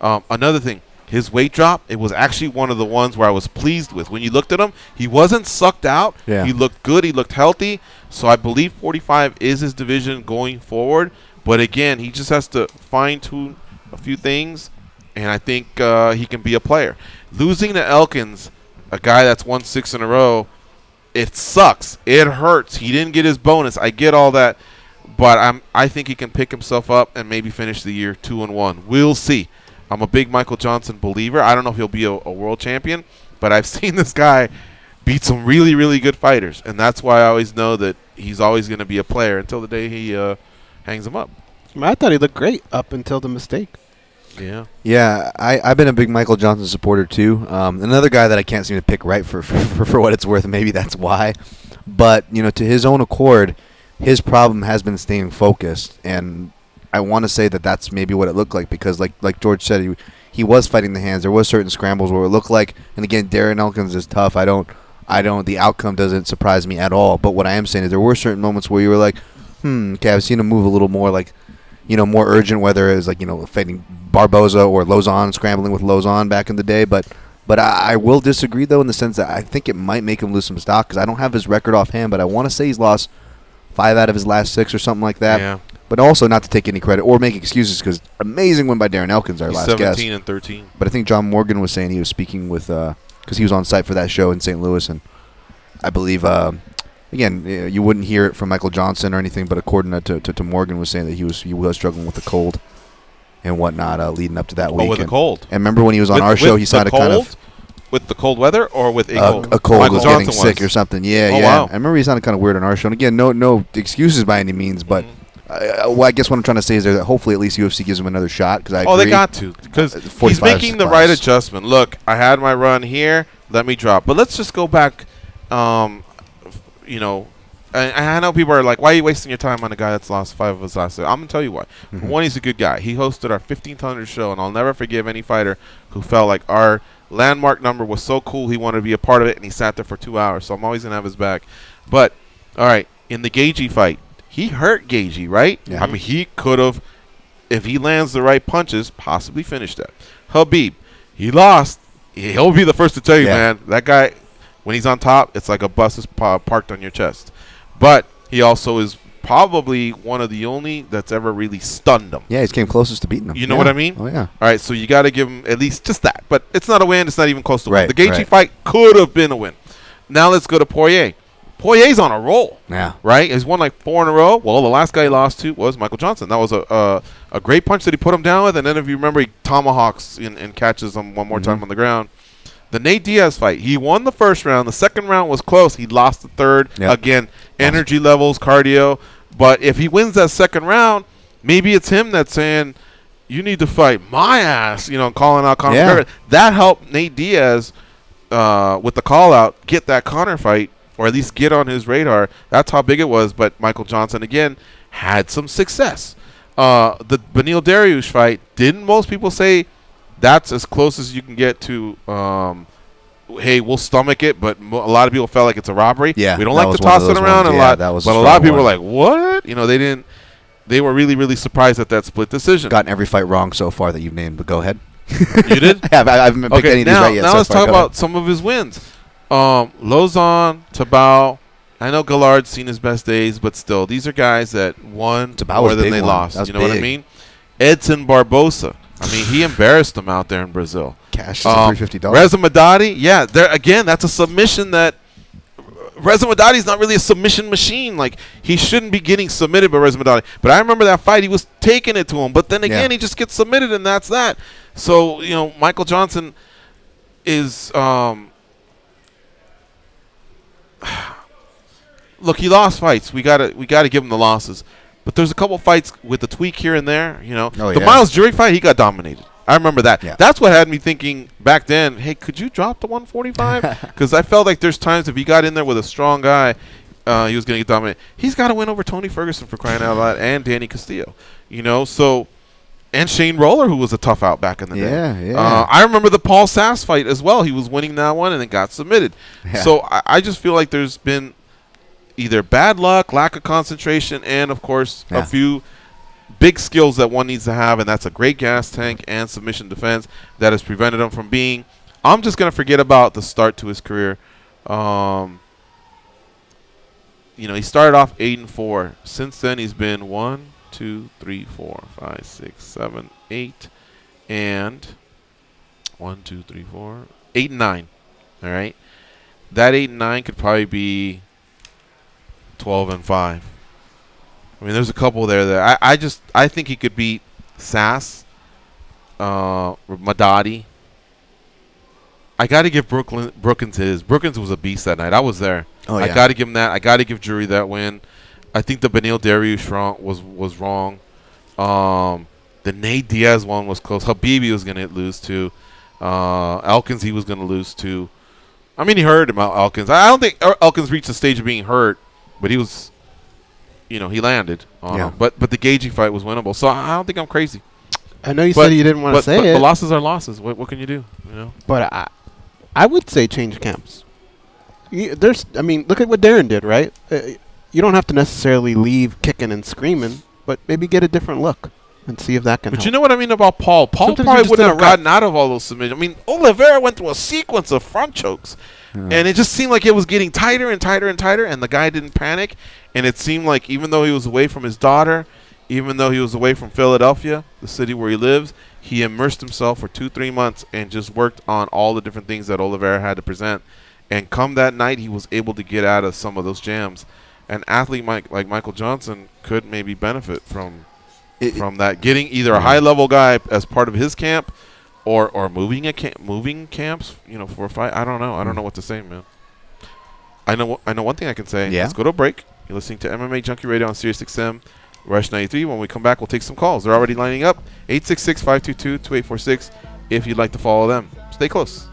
Another thing, his weight drop, it was actually one of the ones where I was pleased with. When you looked at him, he wasn't sucked out. Yeah. He looked good. He looked healthy. So I believe 45 is his division going forward. But again, he just has to fine-tune a few things, and I think he can be a player. Losing to Elkins, a guy that's won 6 in a row, it sucks. It hurts. He didn't get his bonus. I get all that. But I think he can pick himself up and maybe finish the year 2-1. We'll see. I'm a big Michael Johnson believer. I don't know if he'll be a world champion, but I've seen this guy beat some really, really good fighters, and that's why I always know that he's always going to be a player until the day he hangs him up. I thought he looked great up until the mistake. Yeah. Yeah, I've been a big Michael Johnson supporter too. Another guy that I can't seem to pick right for what it's worth. Maybe that's why. But, you know, to his own accord, his problem has been staying focused, and I want to say that that's maybe what it looked like, because like George said, he was fighting the hands. There was certain scrambles where it looked like, and again, Darren Elkins is tough. The outcome doesn't surprise me at all. But what I am saying is there were certain moments where you were like, okay, I've seen him move a little more like, more urgent, whether it was like, fighting Barboza or Lozon, scrambling with Lozon back in the day. But I will disagree, though, in the sense that I think it might make him lose some stock because I don't have his record offhand, but I want to say he's lost 5 out of his last 6 or something like that. Yeah. But also not to take any credit or make excuses because amazing win by Darren Elkins, our last guest. 17 and 13. But I think John Morgan was saying he was speaking with because he was on site for that show in St. Louis, and I believe again you wouldn't hear it from Michael Johnson or anything, but according to Morgan was saying that he was struggling with the cold and whatnot leading up to that week. Oh, with the cold. And remember when he was on our show, he sounded kind of with the cold weather or with a cold. A cold Michael was Johnson getting sick or something. Yeah, oh, yeah. Wow. I remember he sounded kind of weird on our show. And again, no excuses by any means, but. I guess what I'm trying to say is that hopefully at least UFC gives him another shot. Cause I agree. They got to because he's making the right adjustment. Look, I had my run here. Let me drop. But let's just go back. I know people are like, why are you wasting your time on a guy that's lost 5 of his last 6? I'm going to tell you why. One, he's a good guy. He hosted our 1500 show, and I'll never forgive any fighter who felt like our landmark number was so cool he wanted to be a part of it, and he sat there for 2 hours. So I'm always going to have his back. But, all right, in the Gaethje fight, he hurt Gaethje, right? Yeah. I mean, he could have, if he lands the right punches, possibly finished that. Habib, he lost. He'll be the first to tell you, man. That guy, when he's on top, it's like a bus is parked on your chest. But he also is probably one of the only that's ever really stunned him. Yeah, he came closest to beating him. You know what I mean? Oh, yeah. All right, so you got to give him at least just that. But it's not a win. It's not even close to a win. Right, The Gaethje fight could have been a win. Now let's go to Poirier. Poirier's on a roll. Yeah. Right? He's won like 4 in a row. Well, the last guy he lost to was Michael Johnson. That was a great punch that he put him down with. And then if you remember, he tomahawks and catches him one more time on the ground. The Nate Diaz fight, he won the first round. The second round was close. He lost the third. Yep. Again, energy levels, cardio. But if he wins that second round, maybe it's him that's saying, you need to fight my ass, calling out Conor McGregor. That helped Nate Diaz with the call-out get that Conor fight, or at least get on his radar. That's how big it was. But Michael Johnson, again, had some success. The Beneil Dariush fight, didn't most people say that's as close as you can get to, hey, we'll stomach it, but a lot of people felt like it's a robbery. Yeah, we don't like to toss it around a lot. But a lot of people were like, what? They were really, really surprised at that split decision. Gotten every fight wrong so far that you've named, but go ahead. You did? I haven't picked any of these right yet. Now let's talk about some of his wins. Lozon, Tabao. I know Gallard's seen his best days, but still, these are guys that won more than they lost. You know what I mean? Edson Barbosa. I mean, he embarrassed them out there in Brazil. Cash is $350. Reza Madadi, yeah, again, that's a submission that Reza Madadi's not really a submission machine. Like, he shouldn't be getting submitted by Reza Madadi. But I remember that fight, he was taking it to him. But then again, he just gets submitted, and that's that. So, Michael Johnson is look, he lost fights. We gotta give him the losses. But there's a couple fights with the tweak here and there. The Miles Jury fight, he got dominated. I remember that. Yeah. That's what had me thinking back then, hey, could you drop the 145? Because I felt like there's times if he got in there with a strong guy, he was going to get dominated. He's got to win over Tony Ferguson for crying out loud and Danny Castillo. And Shane Roller, who was a tough out back in the day. Yeah. I remember the Paul Sass fight as well. He was winning that one and then got submitted. Yeah. So I just feel like there's been either bad luck, lack of concentration, and, of course, a few big skills that one needs to have, and that's a great gas tank and submission defense that has prevented him from being – I'm just going to forget about the start to his career. He started off 8-4. Since then, he's been 1, 2, 3, 4, 5, 6, 7, 8, and 1, 2, 3, 4, 8 and 9. All right, that 8 and 9 could probably be 12 and 5. I mean, there's a couple there that I think he could beat Sass, Madadi. I got to give Brookins his. Brookins was a beast that night. I was there. Oh, yeah. I got to give him that. I got to give Jury that win. I think the Beneil Dariush was wrong. The Nate Diaz one was close. Habibi was going to lose to. Elkins he was going to lose to. I mean, he hurt him, Elkins. I don't think Elkins reached the stage of being hurt, but he was, he landed on him. But the Gaethje fight was winnable. So I don't think I'm crazy. I know you said you didn't want to say it. But losses are losses. What can you do? You know. But I would say change camps. I mean, look at what Darren did, right? You don't have to necessarily leave kicking and screaming, but maybe get a different look and see if that can help. But you know what I mean about Paul? Paul probably wouldn't have gotten out of all those submissions. I mean, Oliveira went through a sequence of front chokes, and it just seemed like it was getting tighter and tighter and tighter, and the guy didn't panic. And it seemed like even though he was away from his daughter, even though he was away from Philadelphia, the city where he lives, he immersed himself for 2-3 months and just worked on all the different things that Oliveira had to present. And come that night, he was able to get out of some of those jams. An athlete like Michael Johnson could maybe benefit from that, getting either a high-level guy as part of his camp, or moving camps, for a fight. I don't know. I don't know what to say, man. I know one thing I can say. Yeah. Let's go to a break. You're listening to MMA Junkie Radio on Sirius XM, Rush 93. When we come back, we'll take some calls. They're already lining up. 866-522-2846 if you'd like to follow them. Stay close.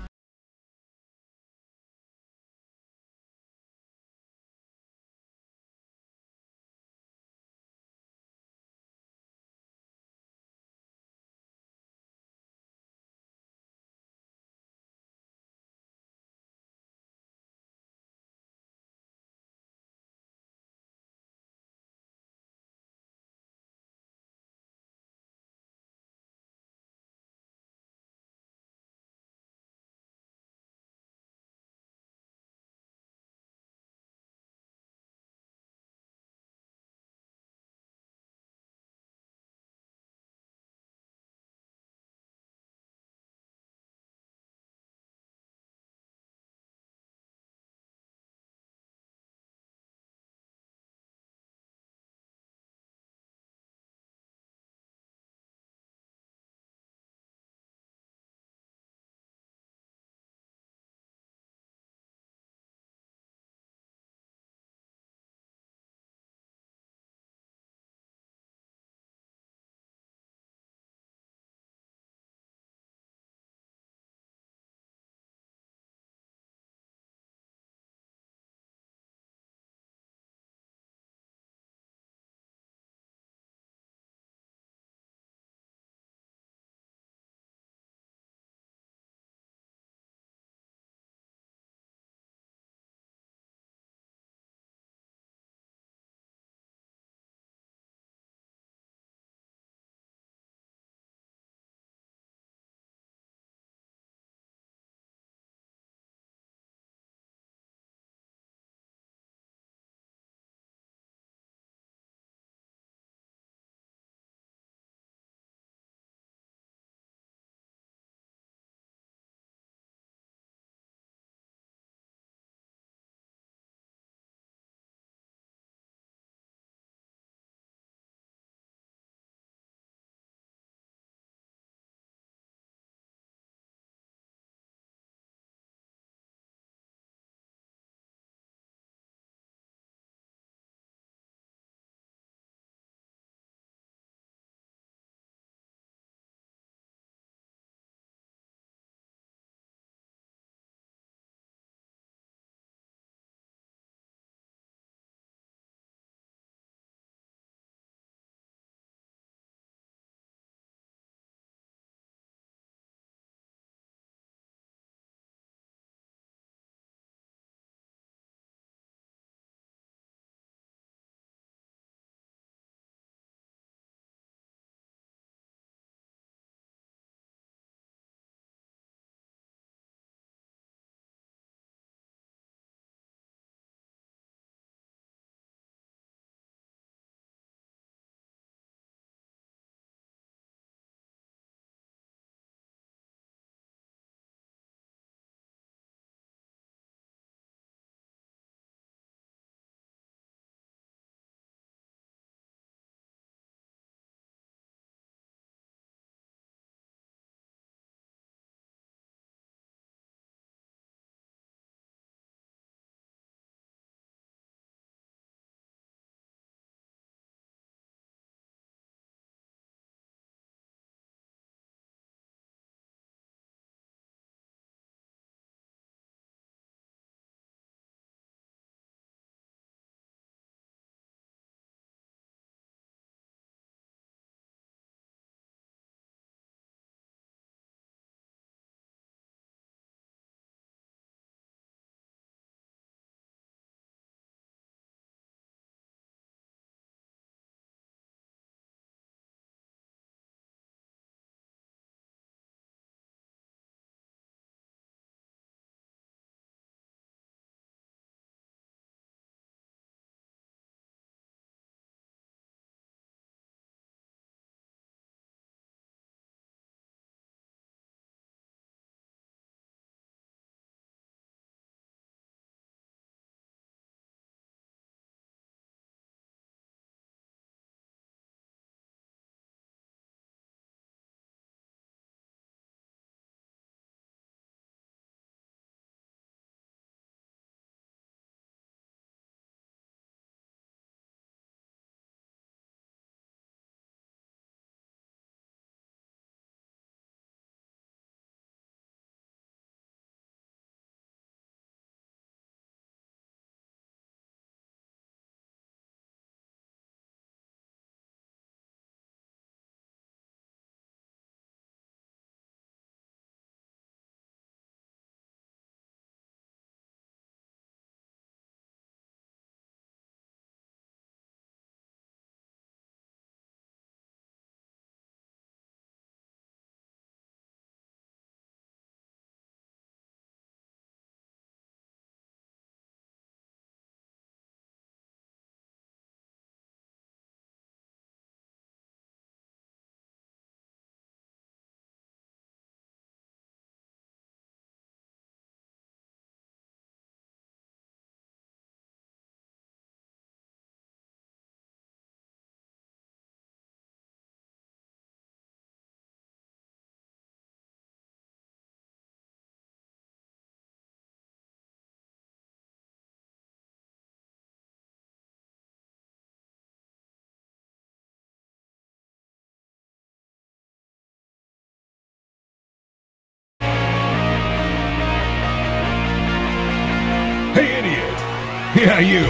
Yeah, you.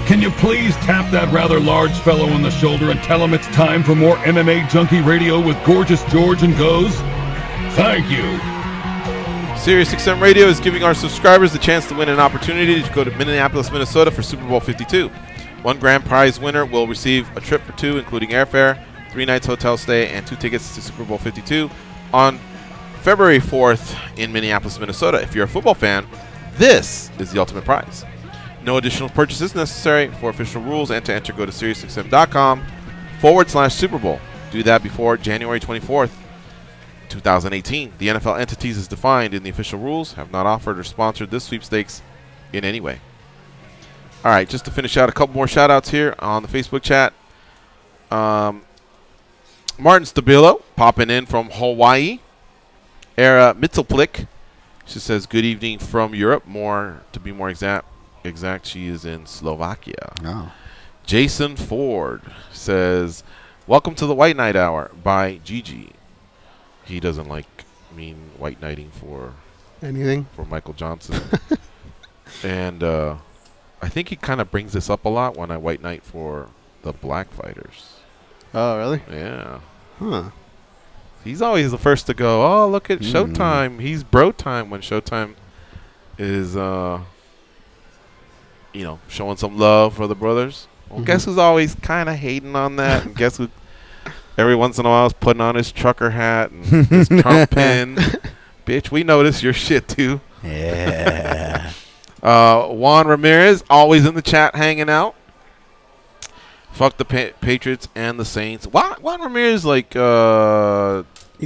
Can you please tap that rather large fellow on the shoulder and tell him it's time for more MMA Junkie Radio with Gorgeous George and Goes? Thank you. SiriusXM Radio is giving our subscribers the chance to win an opportunity to go to Minneapolis, Minnesota for Super Bowl 52. One grand prize winner will receive a trip for two, including airfare, 3 nights hotel stay, and 2 tickets to Super Bowl 52 on February 4th in Minneapolis, Minnesota. If you're a football fan, this is the ultimate prize. No additional purchases necessary. For official rules and to enter, go to SiriusXM.com/Super Bowl. Do that before January 24th. 2018. The NFL entities as defined in the official rules have not offered or sponsored this sweepstakes in any way. All right, just to finish out, a couple more shout-outs here on the Facebook chat. Martin Stabilo popping in from Hawaii. Era Mitzelplick, she says, good evening from Europe. To be more exact, she is in Slovakia. Oh. Jason Ford says, welcome to the White Knight Hour by Gigi. He doesn't white knighting for anything for Michael Johnson. And I think he kind of brings this up a lot when I white knight for the black fighters. Oh, really? Yeah. Huh. He's always the first to go, oh, look at Showtime. He's bro time when Showtime is, showing some love for the brothers. Well, guess who's always kind of hating on that? And guess who every once in a while is putting on his trucker hat and his Trump pin? Bitch, we notice your shit, too. Yeah. Juan Ramirez, always in the chat hanging out. Fuck the Patriots and the Saints. Juan Ramirez, he's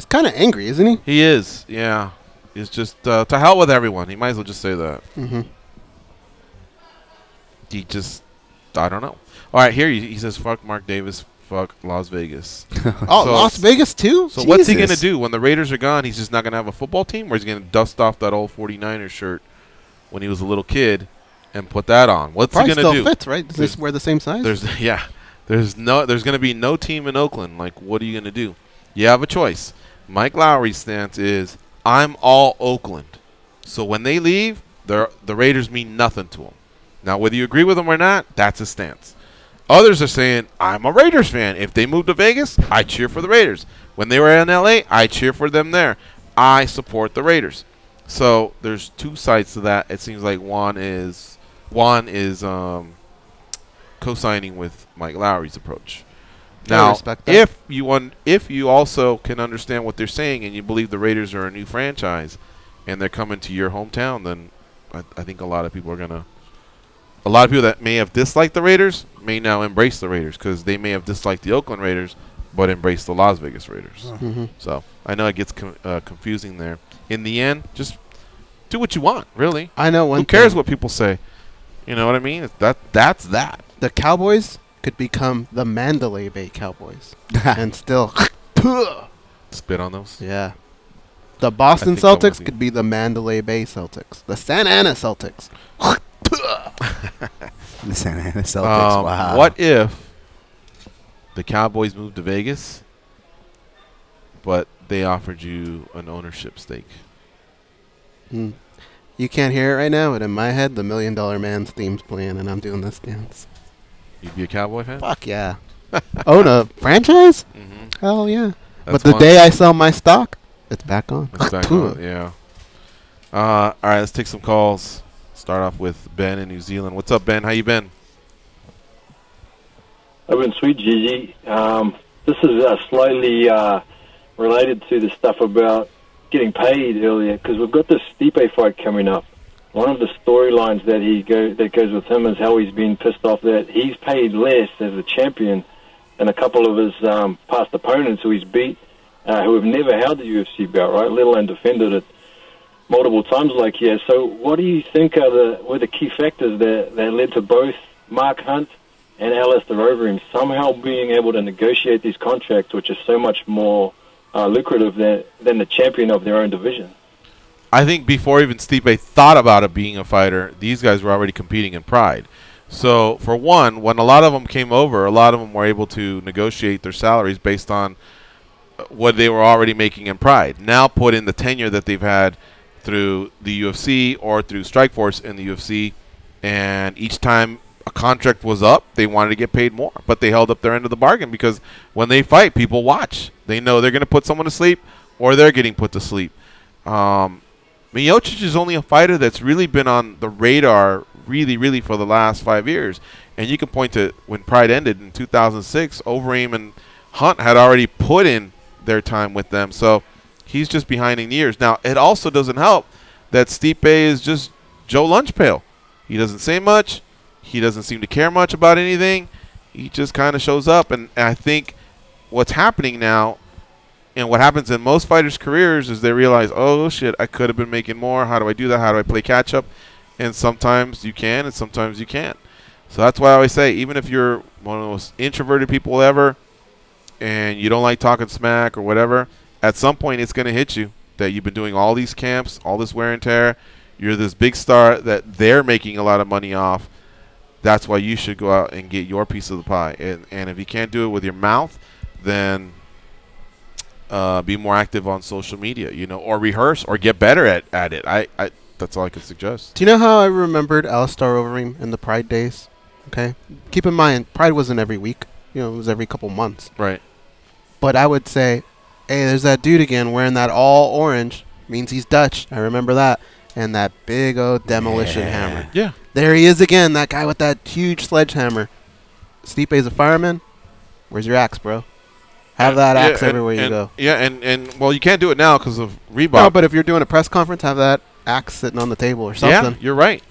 kind of angry, isn't he? He is, yeah. He's just, to hell with everyone. He might as well just say that. Mm-hmm. He just, I don't know. All right, here he says, fuck Mark Davis, fuck Las Vegas. Oh, so Las Vegas too? So what's he going to do? When the Raiders are gone, he's just not going to have a football team? Or is he going to dust off that old 49ers shirt when he was a little kid and put that on? What's he going to do? Still fits, right? Does this wear the same size? There's going to be no team in Oakland. Like, what are you going to do? You have a choice. Mike Lowry's stance is, I'm all Oakland. So when they leave, the Raiders mean nothing to him. Now, whether you agree with him or not, that's his stance. Others are saying, I'm a Raiders fan. If they move to Vegas, I cheer for the Raiders. When they were in L.A., I cheer for them there. I support the Raiders. So there's two sides to that. It seems like Juan is co-signing with Mike Lowry's approach. Now, if you also can understand what they're saying and you believe the Raiders are a new franchise and they're coming to your hometown, then I think a lot of people that may have disliked the Raiders may now embrace the Raiders because they may have disliked the Oakland Raiders but embrace the Las Vegas Raiders. Mm-hmm. So I know it gets confusing there. In the end, just do what you want, really. I know one Who cares what people say? You know what I mean? That's that. The Cowboys could become the Mandalay Bay Cowboys and still spit on those. Yeah. The Boston Celtics could be the Mandalay Bay Celtics. The Santa Ana Celtics. The Santa Ana Celtics. Wow. What if the Cowboys moved to Vegas, but they offered you an ownership stake? You can't hear it right now, but in my head, the $1 Million Man's theme's playing, and I'm doing this dance. You'd be a Cowboy fan? Fuck yeah. Own a franchise? Mm-hmm. Hell yeah. That's but the day I sell my stock, it's back on. It's back on, yeah. All right, let's take some calls. Start off with Ben in New Zealand. What's up, Ben? How you been? I've been sweet, Gigi. This is slightly related to the stuff about getting paid earlier, because we've got this Stipe fight coming up. One of the storylines that goes with him is how he's been pissed off that he's paid less as a champion than a couple of his past opponents who he's beat, who have never held the UFC belt, right? Let alone defended it multiple times like he has. So what do you think were the key factors that led to both Mark Hunt and Alistair Overeem somehow being able to negotiate these contracts, which is so much more lucrative than the champion of their own division? I think before even Stipe thought about it being a fighter, these guys were already competing in Pride. So, for one, when a lot of them came over, a lot of them were able to negotiate their salaries based on what they were already making in Pride. Now put in the tenure that they've had through the UFC or through Strikeforce in the UFC, And each time a contract was up, they wanted to get paid more. But they held up their end of the bargain because when they fight, people watch. They know they're going to put someone to sleep or they're getting put to sleep. Miocic is only a fighter that's really been on the radar really for the last 5 years. And you can point to when Pride ended in 2006, Overeem and Hunt had already put in their time with them. So he's just behind in years. Now, it also doesn't help that Stipe is just Joe Lunchpail. He doesn't say much. He doesn't seem to care much about anything. He just kind of shows up. And I think what's happening now, and what happens in most fighters' careers, is they realize, oh, shit, I could have been making more. How do I do that? How do I play catch-up? And sometimes you can and sometimes you can't. So that's why I always say, even if you're one of the most introverted people ever and you don't like talking smack or whatever, at some point it's going to hit you that you've been doing all these camps, all this wear and tear. You're this big star that they're making a lot of money off. That's why you should go out and get your piece of the pie. And if you can't do it with your mouth, then be more active on social media, or rehearse or get better at it. That's all I could suggest. Do you know how I remembered Alistair Overeem in the Pride days? Okay. Keep in mind, Pride wasn't every week. It was every couple months. Right. But I would say, hey, there's that dude again wearing that all orange. Means he's Dutch. I remember that. And that big old demolition hammer. Yeah. There he is again, that guy with that huge sledgehammer. Stipe's a fireman. Where's your axe, bro? Have that axe everywhere you go. Yeah, and well, you can't do it now because of Reebok. No, but if you're doing a press conference, have that axe sitting on the table or something. Yeah, you're right.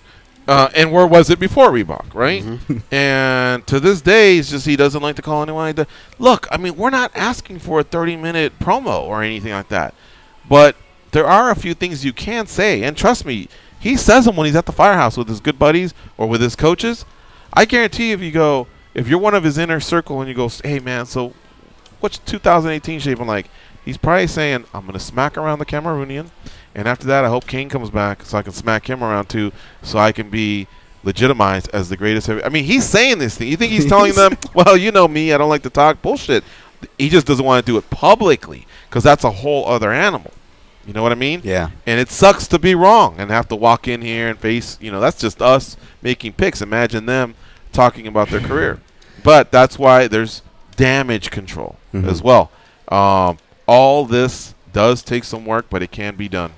And where was it before Reebok, right? Mm-hmm. And to this day, it's just he doesn't like to call anyone. Look, I mean, we're not asking for a 30-minute promo or anything like that. But there are a few things you can say. And trust me, he says them when he's at the firehouse with his good buddies or with his coaches. I guarantee if you're one of his inner circle and you go, hey, man, so what's 2018 shaping like? He's probably saying, I'm going to smack around the Cameroonian. And after that, I hope Kane comes back so I can smack him around too, so I can be legitimized as the greatest. I mean, he's saying this thing. You think he's telling them, well, you know me, I don't like to talk bullshit. He just doesn't want to do it publicly because that's a whole other animal. You know what I mean? Yeah. And it sucks to be wrong and have to walk in here and face, that's just us making picks. Imagine them talking about their career. But that's why there's damage control as well. All this does take some work, but it can be done.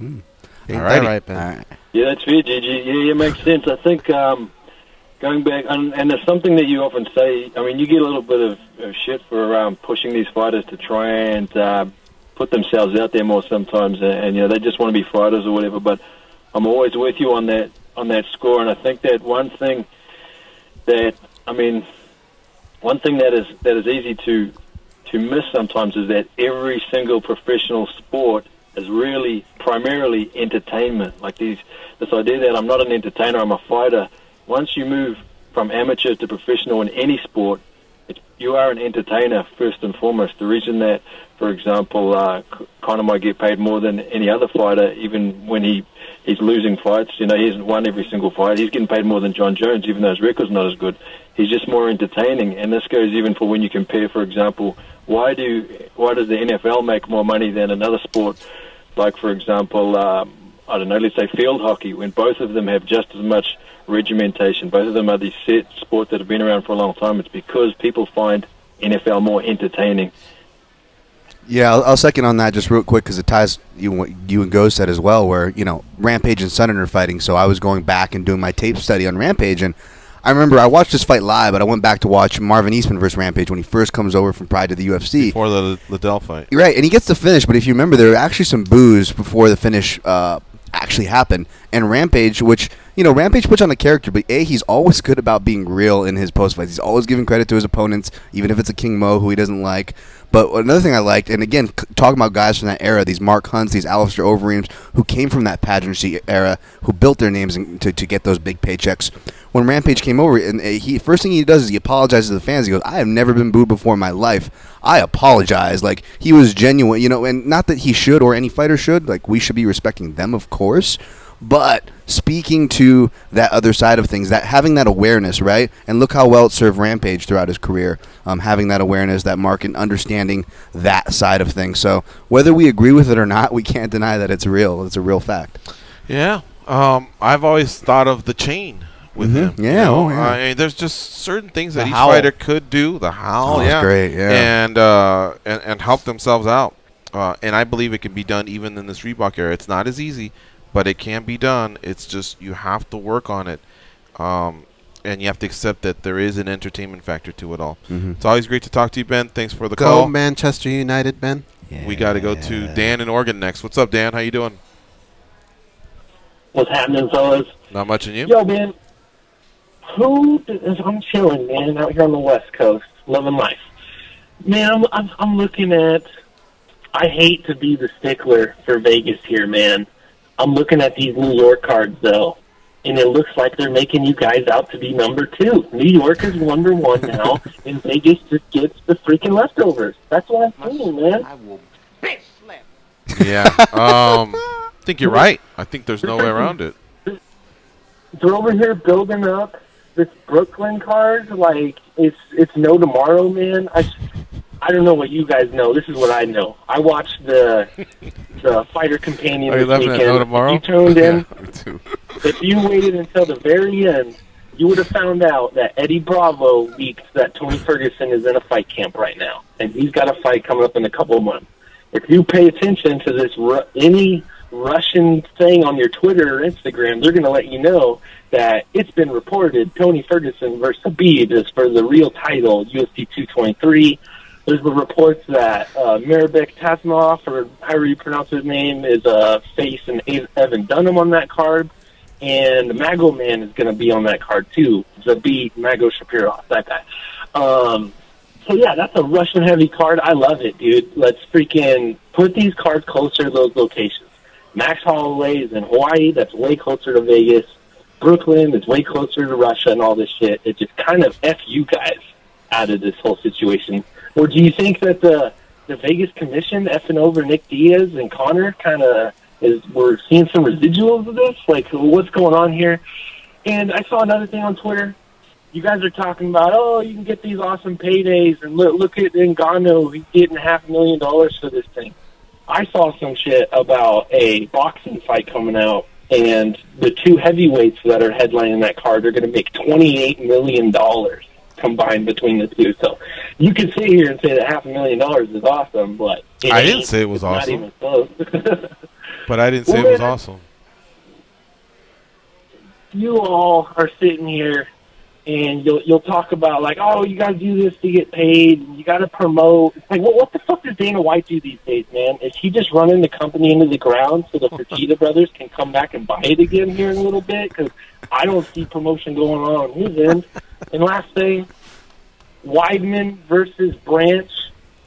Ain't that right, Ben? Yeah, that's fair, Gigi. Yeah, it makes sense. I think going back, and there's something that you often say. I mean, you get a little bit of shit for pushing these fighters to try and put themselves out there more sometimes, and they just want to be fighters or whatever. But I'm always with you on that score, and I think that one thing that is easy to miss sometimes is that every single professional sport is really primarily entertainment. Like this idea that I'm not an entertainer, I'm a fighter. Once you move from amateur to professional in any sport, you are an entertainer first and foremost. The reason that, for example, Conor might get paid more than any other fighter, even when he's losing fights. He hasn't won every single fight. He's getting paid more than John Jones, even though his record's not as good. He's just more entertaining, and this goes even for when you compare, for example, why does the NFL make more money than another sport? Like, for example, let's say field hockey, when both of them have just as much regimentation. Both of them are these set sports that have been around for a long time. It's because people find NFL more entertaining. Yeah, I'll second on that just real quick because it ties what you and Go said as well, where, Rampage and Sonnen are fighting, so I was going back and doing my tape study on Rampage, and I remember I watched this fight live, but I went back to watch Marvin Eastman versus Rampage when he first comes over from Pride to the UFC. Before the Liddell fight. You're right, and he gets the finish, but if you remember, there were actually some boos before the finish actually happened. And Rampage, which, Rampage puts on a character, but he's always good about being real in his post-fights. He's always giving credit to his opponents, even if it's a King Mo who he doesn't like. But another thing I liked, and again, talking about guys from that era, these Mark Hunts, these Alistair Overeems, who came from that pageantry era, who built their names to get those big paychecks. When Rampage came over, and first thing he does is he apologizes to the fans. He goes, I have never been booed before in my life. I apologize. Like, he was genuine, and not that he should or any fighter should. Like, we should be respecting them, of course. But speaking to that other side of things, that having that awareness, right? And look how well it served Rampage throughout his career, having that awareness, that market, understanding that side of things. So whether we agree with it or not, we can't deny that it's real. It's a real fact. Yeah. I've always thought of the chain with him. Yeah, you know? oh, yeah. I mean, there's just certain things that The each howl. fighter could do. The howl, Oh, it's great, yeah. and help themselves out. And I believe it can be done even in this Reebok era. It's not as easy, but it can be done. It's just you have to work on it, and you have to accept that there is an entertainment factor to it all. It's always great to talk to you, Ben. Thanks for the call. Go Manchester United, Ben. We got to go to Dan in Oregon next. What's up, Dan? How you doing? What's happening, fellas? Not much in you. Yo, man. I'm chilling, man, out here on the West Coast, living life. Man, I'm looking at. I hate to be the stickler for Vegas here, man. I'm looking at these New York cards, though, and it looks like they're making you guys out to be number 2. New York is number 1 now, and Vegas just gets the freaking leftovers. That's what I'm saying, man. I will bitch slap. Yeah. I think you're right. I think there's no way around it. They're over here building up this Brooklyn card like it's no tomorrow, man. I don't know what you guys know. This is what I know. I watched the Fighter Companion Are you this laughing weekend. at No Tomorrow? If you tuned in, Yeah, me too. if you waited until the very end, you would have found out that Eddie Bravo leaked that Tony Ferguson is in a fight camp right now, and he's got a fight coming up in a couple of months. If you pay attention to this, any Russian thing on your Twitter or Instagram, they're going to let you know that it's been reported Tony Ferguson versus Khabib is for the real title, UFC 223. There's the reports that Marabek Tasmanov, or however you pronounce his name, is facing Evan Dunham on that card. And Mago Man is going to be on that card, too. Zabit Mago Shapirov, that guy. So, yeah, that's a Russian-heavy card. I love it, dude. Let's freaking put these cards closer to those locations. Max Holloway is in Hawaii. That's way closer to Vegas. Brooklyn is way closer to Russia and all this shit. It just kind of F you guys out of this whole situation. Or do you think that the Vegas Commission effing over Nick Diaz and Connor kind of we're seeing some residuals of this? Like, what's going on here? And I saw another thing on Twitter. You guys are talking about, oh, you can get these awesome paydays, and look at Ngannou. He's getting $500,000 for this thing. I saw some shit about a boxing fight coming out, and the 2 heavyweights that are headlining that card are going to make $28 million combined between the two. So you could sit here and say that $500,000 is awesome, but I didn't say it was not awesome. even close. But I didn't say it was awesome. You all are sitting here and you'll talk about like, oh, you guys do this to get paid. You got to promote. It's like, what the fuck does Dana White do these days, man? Is he just running the company into the ground so the Fertitta brothers can come back and buy it again here in a little bit? Because I don't see promotion going on his end. And last thing, Weidman versus Branch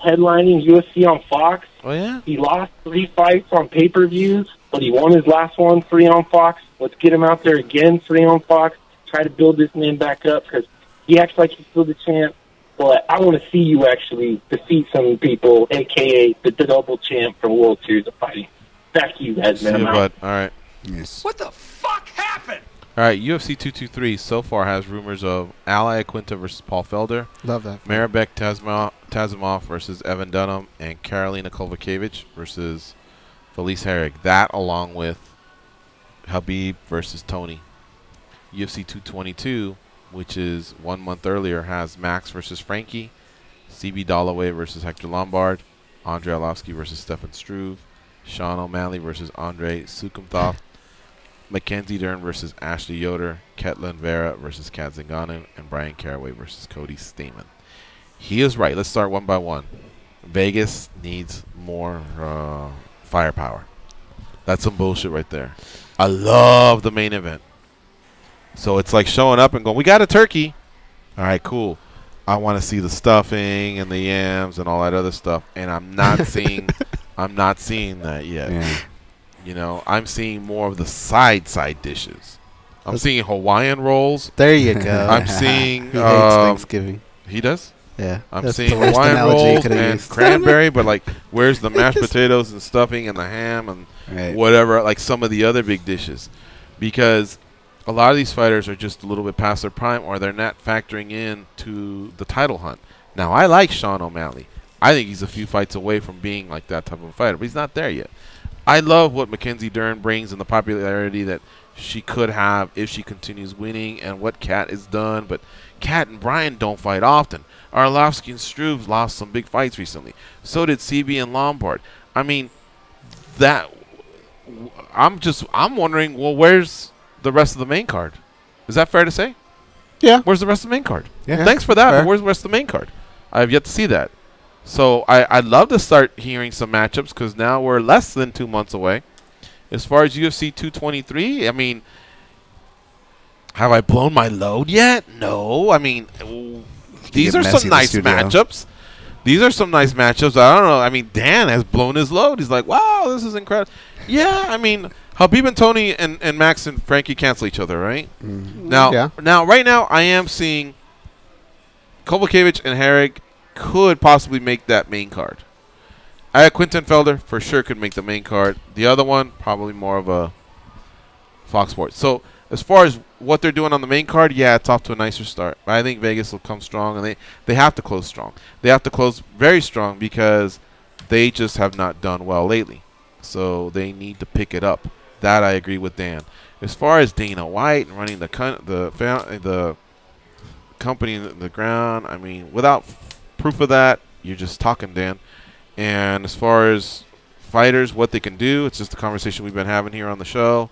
headlining UFC on Fox. Oh, yeah? He lost 3 fights on pay-per-views, but he won his last one free on Fox. Let's get him out there again free on Fox. Try to build this man back up because he acts like he's still the champ. But I want to see you actually defeat some people, a.k.a. the double champ from World Series of Fighting. Back to you guys, man. See you, I'm out. bud. All right. Yes. What the fuck happened? All right, UFC 223 so far has rumors of Ali Aquinta versus Paul Felder. Love that. Marabek Tasmanov versus Evan Dunham, and Karolina Kovacevic versus Felice Herrig. That along with Khabib versus Tony. UFC 222, which is 1 month earlier, has Max versus Frankie, CB Dollaway versus Hector Lombard, Andrei Arlovsky versus Stefan Struve, Sean O'Malley versus Andrei Sukumthov, Mackenzie Dern versus Ashley Yoder, Ketlin Vera versus Kat Zingano, and Brian Caraway versus Cody Stamen. He is right. Let's start one by one. Vegas needs more firepower. That's some bullshit right there. I love the main event. So it's like showing up and going, we got a turkey. All right, cool. I want to see the stuffing and the yams and all that other stuff, and I'm not seeing that yet. Yeah. You know, I'm seeing more of the side dishes. I'm seeing Hawaiian rolls. There you go. I'm seeing He hates Thanksgiving. He does? Yeah. I'm That's seeing the worst Hawaiian analogy you rolls could've and used. cranberry, but like, where's the mashed potatoes and stuffing and the ham and whatever, like some of the other big dishes? because a lot of these fighters are just a little bit past their prime, or they're not factoring in to the title hunt. Now, I like Sean O'Malley. I think he's a few fights away from being like that type of a fighter, but he's not there yet. I love what Mackenzie Dern brings and the popularity that she could have if she continues winning, and what Kat has done. But Kat and Brian don't fight often. Arlovsky and Struve lost some big fights recently. So did CB and Lombard. I mean, I'm wondering, well, where's the rest of the main card? Is that fair to say? Yeah. Where's the rest of the main card? Yeah. Thanks for that, Fair. but where's the rest of the main card? I have yet to see that. So I'd love to start hearing some matchups, because now we're less than 2 months away. As far as UFC 223, I mean, have I blown my load yet? No. I mean, these are some nice matchups. These are some nice matchups. I don't know. I mean, Dan has blown his load. He's like, wow, this is incredible. Yeah, I mean, Habib and Tony and Max and Frankie cancel each other, right? Now, right now, I am seeing Kovacevic and Herrig could possibly make that main card. I had Quinton Felder for sure could make the main card. The other one, probably more of a Fox Sports. So as far as what they're doing on the main card, yeah, it's off to a nicer start. But I think Vegas will come strong, and they have to close strong. They have to close very strong, because they just have not done well lately. So they need to pick it up. That I agree with Dan. As far as Dana White and running the company in the ground, I mean, without proof of that, you're just talking, Dan. And as far as fighters, what they can do, it's just a conversation we've been having here on the show.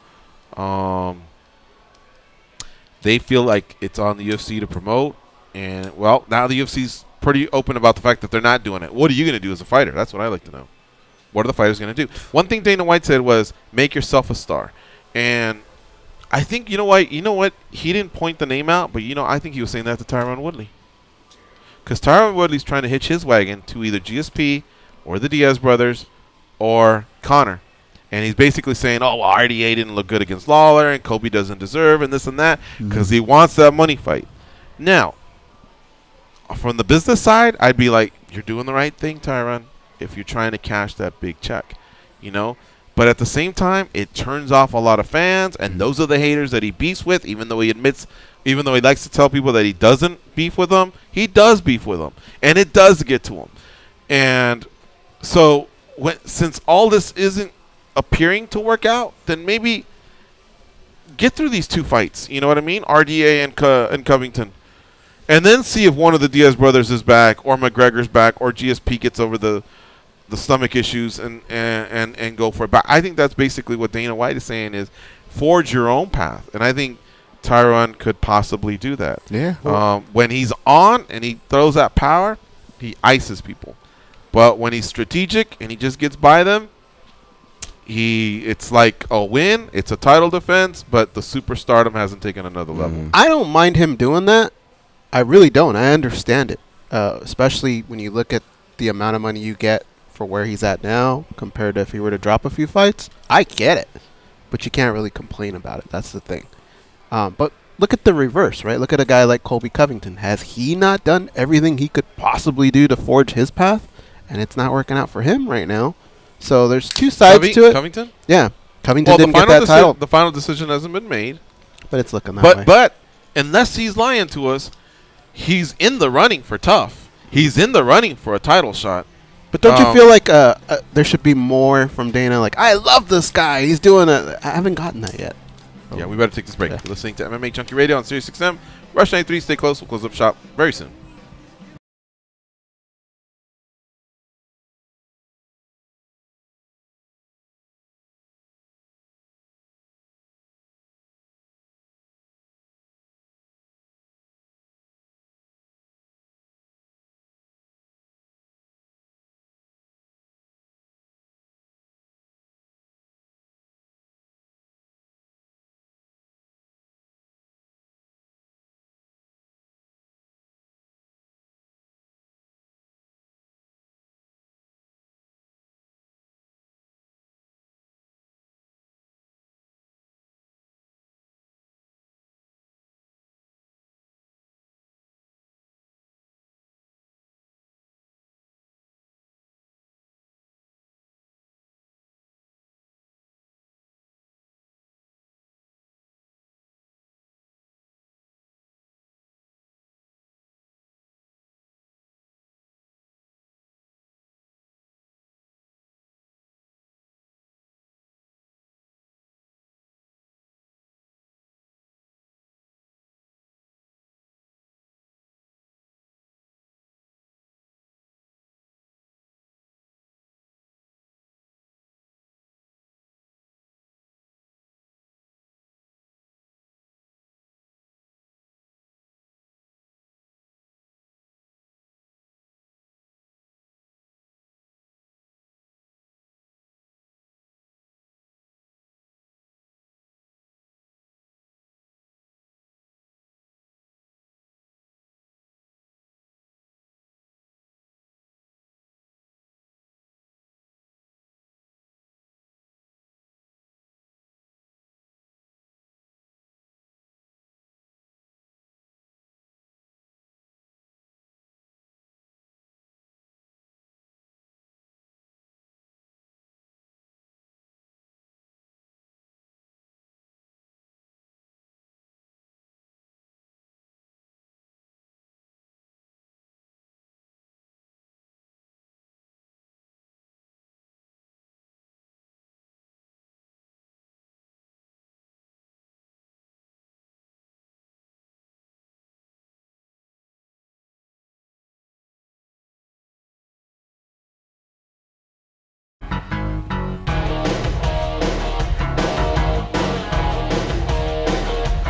They feel like it's on the UFC to promote. And, well, now the UFC's pretty open about the fact that they're not doing it. What are you going to do as a fighter? That's what I like to know. What are the fighters going to do? One thing Dana White said was, make yourself a star. And I think, you know what? He didn't point the name out, but, I think he was saying that to Tyron Woodley. Because Tyron Woodley's trying to hitch his wagon to either GSP or the Diaz brothers or Conor. And he's basically saying, oh, well, RDA didn't look good against Lawler, and Kobe doesn't deserve, and this and that, because he wants that money fight. Now, from the business side, I'd be like, you're doing the right thing, Tyron, if you're trying to cash that big check, But at the same time, it turns off a lot of fans, and those are the haters that he beefs with, even though he likes to tell people that he doesn't beef with them, he does beef with them, and it does get to him. And so since all this isn't appearing to work out, then maybe get through these two fights, you know what I mean? RDA and Covington. And then see if one of the Diaz brothers is back, or McGregor's back, or GSP gets over the stomach issues and go for it. But I think that's basically what Dana White is saying, is forge your own path. And I think Tyron could possibly do that. Yeah. When he's on and he throws that power, he ices people. But when he's strategic and he just gets by them, it's like a win. It's a title defense, but the superstardom hasn't taken another level. I don't mind him doing that. I really don't. I understand it, especially when you look at the amount of money you get for where he's at now compared to if he were to drop a few fights. I get it, but you can't really complain about it. That's the thing. But look at the reverse, right? Look at a guy like Colby Covington. Has he not done everything he could possibly do to forge his path? And it's not working out for him right now. So there's two sides to it. Covington? Yeah. Covington didn't get that title. The final decision hasn't been made. But it's looking that way. But unless he's lying to us, he's in the running for tough. He's in the running for a title shot. But don't you feel like there should be more from Dana? Like, I love this guy. He's doing it. I haven't gotten that yet. Yeah, we better take this break. You're listening to MMA Junkie Radio on Sirius XM. Rush 93. Stay close. We'll close up shop very soon.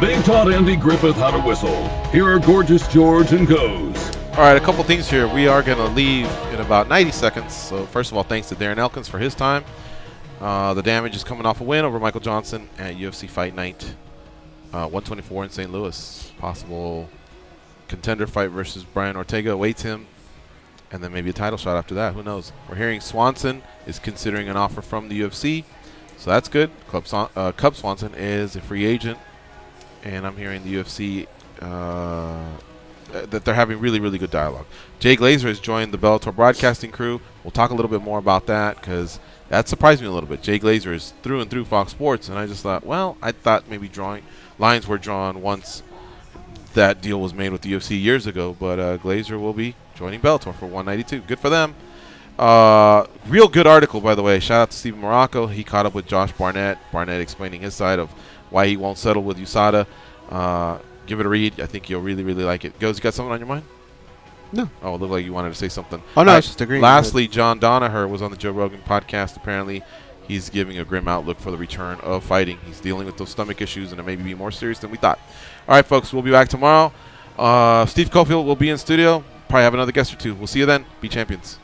They taught Andy Griffith how to whistle. Here are Gorgeous George and Goes. All right, a couple things here. We are going to leave in about 90 seconds. So first of all, thanks to Darren Elkins for his time. The Damage is coming off a win over Michael Johnson at UFC Fight Night 124 in St. Louis. Possible contender fight versus Brian Ortega awaits him. And then maybe a title shot after that. Who knows? We're hearing Swanson is considering an offer from the UFC. So that's good. Cub Swanson is a free agent. And I'm hearing the UFC that they're having really, really good dialogue. Jay Glazer has joined the Bellator broadcasting crew. We'll talk a little bit more about that because that surprised me a little bit. Jay Glazer is through and through Fox Sports. And I just thought, well, I thought maybe lines were drawn once that deal was made with the UFC years ago. But Glazer will be joining Bellator for 192. Good for them. Real good article, by the way. Shout out to Stephen Morocco. He caught up with Josh Barnett. Barnett explaining his side of why he won't settle with USADA. Give it a read. I think you'll really, really like it. Goes, you got something on your mind? No. Oh, it looked like you wanted to say something. Oh, no, I was just agreeing. Lastly, John Danaher was on the Joe Rogan podcast. Apparently, he's giving a grim outlook for the return of fighting. He's dealing with those stomach issues, and it may be more serious than we thought. All right, folks, we'll be back tomorrow. Steve Cofield will be in studio. Probably have another guest or two. We'll see you then. Be champions.